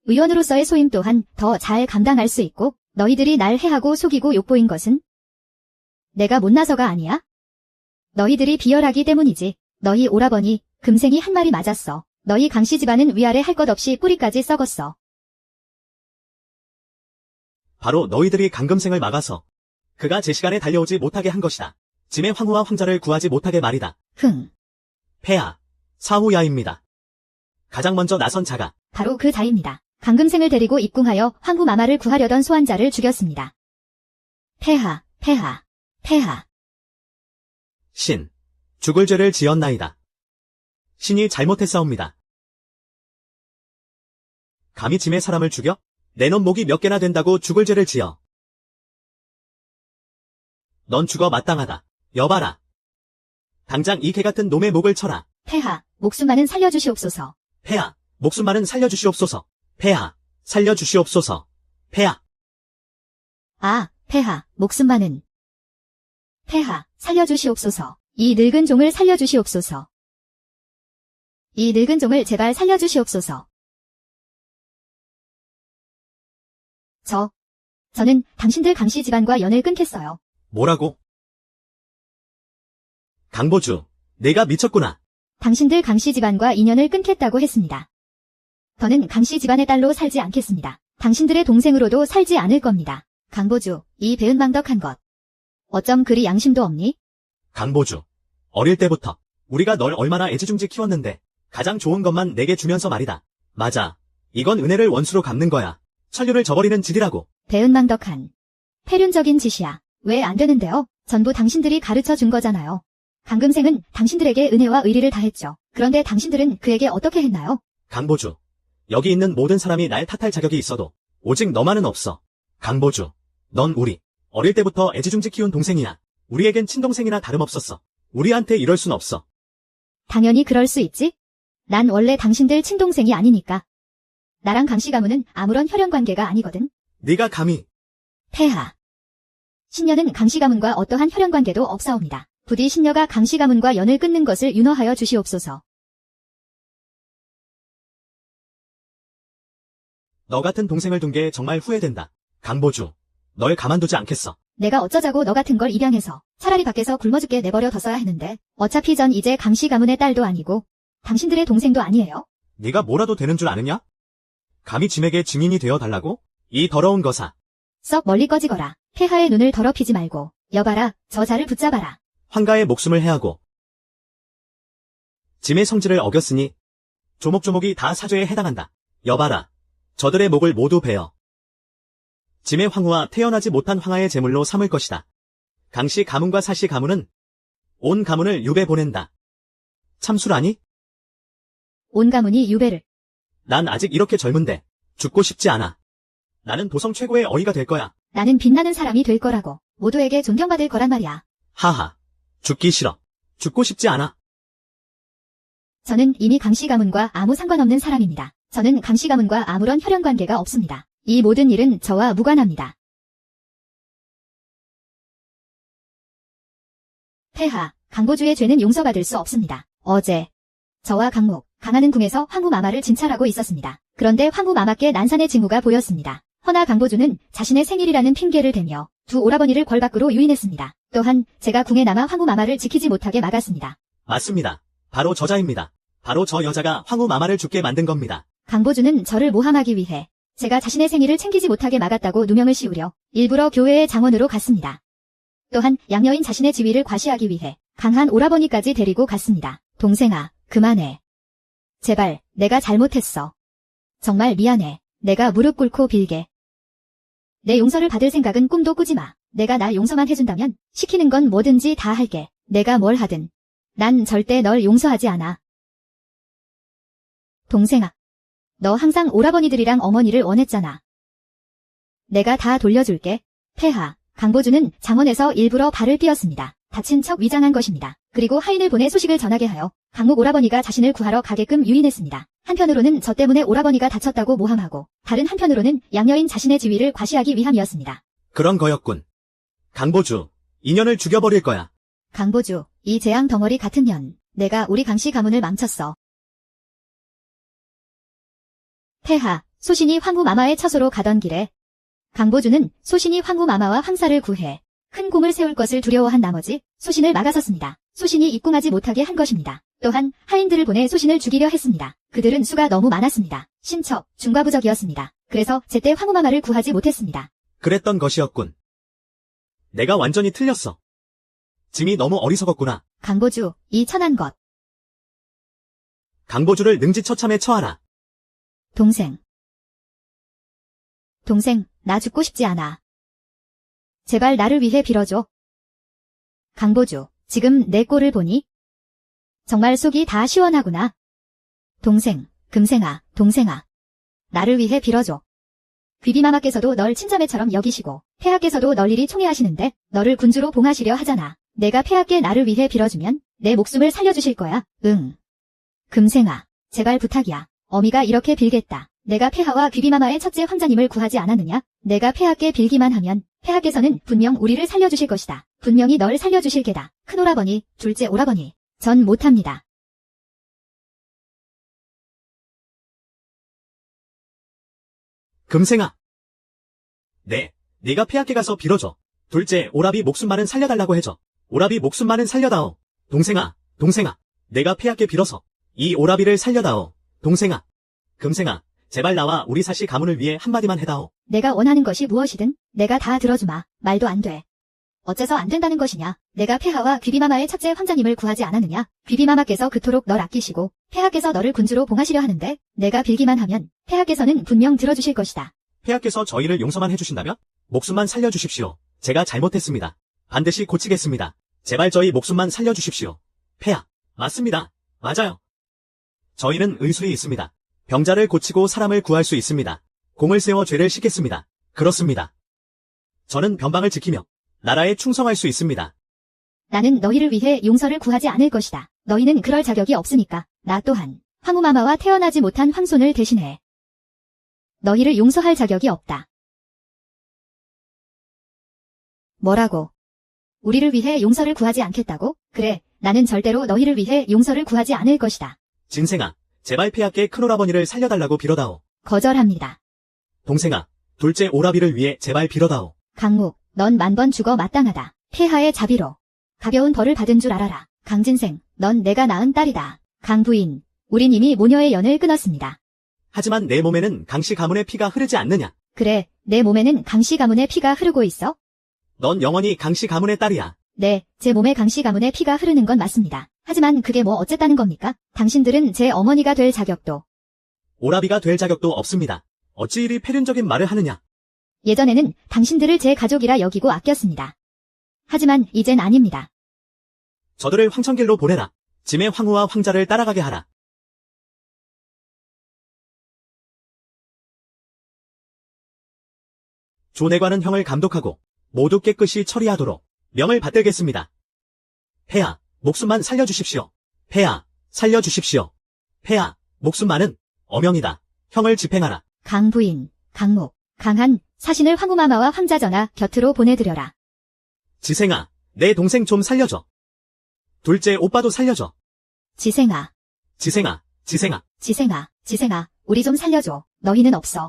의원으로서의 소임 또한 더 잘 감당할 수 있고 너희들이 날 해하고 속이고 욕보인 것은 내가 못나서가 아니야? 너희들이 비열하기 때문이지. 너희 오라버니, 금생이 한 말이 맞았어. 너희 강씨 집안은 위아래 할 것 없이 뿌리까지 썩었어. 바로 너희들이 강금생을 막아서 그가 제 시간에 달려오지 못하게 한 것이다. 짐의 황후와 황자를 구하지 못하게 말이다. 흥. 폐하, 사후야입니다. 가장 먼저 나선 자가 바로 그 자입니다. 강금생을 데리고 입궁하여 황후 마마를 구하려던 소환자를 죽였습니다. 폐하, 폐하, 폐하. 신, 죽을 죄를 지었나이다. 신이 잘못했사옵니다. 감히 짐의 사람을 죽여? 내 놈 목이 몇 개나 된다고 죽을 죄를 지어. 넌 죽어 마땅하다. 여봐라. 당장 이 개같은 놈의 목을 쳐라. 폐하, 목숨만은 살려주시옵소서. 폐하, 목숨만은 살려주시옵소서. 폐하, 살려주시옵소서. 폐하. 아, 폐하, 목숨만은. 폐하, 살려주시옵소서. 이 늙은 종을 살려주시옵소서. 이 늙은 종을 제발 살려주시옵소서. 저는 당신들 강씨 집안과 연을 끊겠어요. 뭐라고? 강보주, 내가 미쳤구나. 당신들 강씨 집안과 인연을 끊겠다고 했습니다. 더는 강씨 집안의 딸로 살지 않겠습니다. 당신들의 동생으로도 살지 않을 겁니다. 강보주, 이 배은망덕한 것. 어쩜 그리 양심도 없니? 강보주, 어릴 때부터 우리가 널 얼마나 애지중지 키웠는데 가장 좋은 것만 내게 주면서 말이다. 맞아. 이건 은혜를 원수로 갚는 거야. 천류를 저버리는 짓이라고. 배은망덕한. 폐륜적인 짓이야. 왜 안 되는데요? 전부 당신들이 가르쳐 준 거잖아요. 강금생은 당신들에게 은혜와 의리를 다했죠. 그런데 당신들은 그에게 어떻게 했나요? 강보주, 여기 있는 모든 사람이 날 탓할 자격이 있어도 오직 너만은 없어. 강보주, 넌 우리 어릴 때부터 애지중지 키운 동생이야. 우리에겐 친동생이나 다름없었어. 우리한테 이럴 순 없어. 당연히 그럴 수 있지. 난 원래 당신들 친동생이 아니니까. 나랑 강씨 가문은 아무런 혈연 관계가 아니거든. 네가 감히. 폐하. 신녀는 강씨 가문과 어떠한 혈연 관계도 없사옵니다. 부디 신녀가 강씨 가문과 연을 끊는 것을 윤허하여 주시옵소서. 너 같은 동생을 둔 게 정말 후회된다. 강보주, 널 가만두지 않겠어. 내가 어쩌자고 너 같은 걸 입양해서 차라리 밖에서 굶어 죽게 내버려 뒀어야 했는데 어차피 전 이제 강씨 가문의 딸도 아니고 당신들의 동생도 아니에요. 네가 뭐라도 되는 줄 아느냐? 감히 짐에게 증인이 되어 달라고? 이 더러운 거사. 썩 멀리 꺼지거라. 폐하의 눈을 더럽히지 말고 여봐라, 저 자를 붙잡아라. 황가의 목숨을 해하고 짐의 성질을 어겼으니 조목조목이 다 사죄에 해당한다. 여봐라, 저들의 목을 모두 베어 짐의 황후와 태어나지 못한 황하의 제물로 삼을 것이다. 강씨 가문과 사씨 가문은 온 가문을 유배 보낸다. 참수라니? 온 가문이 유배를. 난 아직 이렇게 젊은데 죽고 싶지 않아. 나는 도성 최고의 어이가 될 거야. 나는 빛나는 사람이 될 거라고. 모두에게 존경받을 거란 말이야. 하하, 죽기 싫어. 죽고 싶지 않아. 저는 이미 강씨 가문과 아무 상관없는 사람입니다. 저는 강씨 가문과 아무런 혈연 관계가 없습니다. 이 모든 일은 저와 무관합니다. 폐하, 강보주의 죄는 용서받을 수 없습니다. 어제 저와 강목, 강하는 궁에서 황후 마마를 진찰하고 있었습니다. 그런데 황후 마마께 난산의 징후가 보였습니다. 허나 강보주는 자신의 생일이라는 핑계를 대며 두 오라버니를 궐 밖으로 유인했습니다. 또한 제가 궁에 남아 황후 마마를 지키지 못하게 막았습니다. 맞습니다. 바로 저자입니다. 바로 저 여자가 황후 마마를 죽게 만든 겁니다. 강보주는 저를 모함하기 위해 제가 자신의 생일을 챙기지 못하게 막았다고 누명을 씌우려 일부러 교회의 장원으로 갔습니다. 또한 양녀인 자신의 지위를 과시하기 위해 강한 오라버니까지 데리고 갔습니다. 동생아, 그만해. 제발, 내가 잘못했어. 정말 미안해. 내가 무릎 꿇고 빌게. 내 용서를 받을 생각은 꿈도 꾸지 마. 내가 날 용서만 해준다면 시키는 건 뭐든지 다 할게. 내가 뭘 하든. 난 절대 널 용서하지 않아. 동생아. 너 항상 오라버니들이랑 어머니를 원했잖아. 내가 다 돌려줄게. 폐하, 강보주는 장원에서 일부러 발을 삐었습니다. 다친 척 위장한 것입니다. 그리고 하인을 보내 소식을 전하게 하여 강목 오라버니가 자신을 구하러 가게끔 유인했습니다. 한편으로는 저 때문에 오라버니가 다쳤다고 모함하고 다른 한편으로는 양여인 자신의 지위를 과시하기 위함이었습니다. 그런 거였군. 강보주, 인연을 죽여버릴 거야. 강보주, 이 재앙 덩어리 같은 년, 내가 우리 강씨 가문을 망쳤어. 폐하, 소신이 황후마마의 처소로 가던 길에 강보주는 소신이 황후마마와 황사를 구해 큰 공을 세울 것을 두려워한 나머지 소신을 막아섰습니다. 소신이 입궁하지 못하게 한 것입니다. 또한 하인들을 보내 소신을 죽이려 했습니다. 그들은 수가 너무 많았습니다. 신처, 중과부적이었습니다. 그래서 제때 황후마마를 구하지 못했습니다. 그랬던 것이었군. 내가 완전히 틀렸어. 짐이 너무 어리석었구나. 강보주, 이 천한 것. 강보주를 능지처참에 처하라. 동생, 나 죽고 싶지 않아. 제발 나를 위해 빌어줘. 강보주, 지금 내 꼴을 보니? 정말 속이 다 시원하구나. 금생아, 동생아. 나를 위해 빌어줘. 귀비마마께서도 널 친자매처럼 여기시고 폐하께서도 널 일이 총애하시는데 너를 군주로 봉하시려 하잖아. 내가 폐하께 나를 위해 빌어주면 내 목숨을 살려주실 거야. 응. 금생아, 제발 부탁이야. 어미가 이렇게 빌겠다. 내가 폐하와 귀비마마의 첫째 황자님을 구하지 않았느냐? 내가 폐하께 빌기만 하면 폐하께서는 분명 우리를 살려주실 것이다. 분명히 널 살려주실 게다. 큰오라버니, 둘째 오라버니. 전 못합니다. 금생아. 네가 폐하께 가서 빌어줘. 둘째 오라비 목숨만은 살려달라고 해줘. 오라비 목숨만은 살려다오. 동생아. 내가 폐하께 빌어서 이 오라비를 살려다오. 동생아. 금생아. 제발 나와 우리 사시 가문을 위해 한마디만 해다오. 내가 원하는 것이 무엇이든 내가 다 들어주마. 말도 안 돼. 어째서 안 된다는 것이냐? 내가 폐하와 귀비마마의 첫째 황자님을 구하지 않았느냐? 귀비마마께서 그토록 널 아끼시고 폐하께서 너를 군주로 봉하시려 하는데 내가 빌기만 하면 폐하께서는 분명 들어주실 것이다. 폐하께서 저희를 용서만 해주신다면 목숨만 살려주십시오. 제가 잘못했습니다. 반드시 고치겠습니다. 제발 저희 목숨만 살려주십시오. 폐하. 맞습니다. 맞아요. 저희는 의술이 있습니다. 병자를 고치고 사람을 구할 수 있습니다. 공을 세워 죄를 씻겠습니다. 그렇습니다. 저는 변방을 지키며 나라에 충성할 수 있습니다. 나는 너희를 위해 용서를 구하지 않을 것이다. 너희는 그럴 자격이 없으니까. 나 또한 황후마마와 태어나지 못한 황손을 대신해 너희를 용서할 자격이 없다. 뭐라고? 우리를 위해 용서를 구하지 않겠다고? 그래, 나는 절대로 너희를 위해 용서를 구하지 않을 것이다. 진생아, 제발 폐하께 큰오라버니를 살려달라고 빌어다오. 거절합니다. 동생아, 둘째 오라비를 위해 제발 빌어다오. 강목, 넌 만번 죽어 마땅하다. 폐하의 자비로 가벼운 벌을 받은 줄 알아라. 강진생, 넌 내가 낳은 딸이다. 강부인, 우린 이미 모녀의 연을 끊었습니다. 하지만 내 몸에는 강씨 가문의 피가 흐르지 않느냐? 그래, 내 몸에는 강씨 가문의 피가 흐르고 있어? 넌 영원히 강씨 가문의 딸이야. 네, 제 몸에 강씨 가문의 피가 흐르는 건 맞습니다. 하지만 그게 뭐 어쨌다는 겁니까? 당신들은 제 어머니가 될 자격도 오라비가 될 자격도 없습니다. 어찌 이리 폐륜적인 말을 하느냐? 예전에는 당신들을 제 가족이라 여기고 아꼈습니다. 하지만 이젠 아닙니다. 저들을 황천길로 보내라. 짐의 황후와 황자를 따라가게 하라. 조내관은 형을 감독하고 모두 깨끗이 처리하도록 명을 받들겠습니다. 폐하, 목숨만 살려주십시오. 폐하, 살려주십시오. 폐하, 목숨만은 어명이다. 형을 집행하라. 강부인, 강목, 강한, 사신을 황후마마와 황자전하 곁으로 보내드려라. 지생아, 내 동생 좀 살려줘. 둘째 오빠도 살려줘. 지생아, 지생아, 우리 좀 살려줘. 너희는 없어.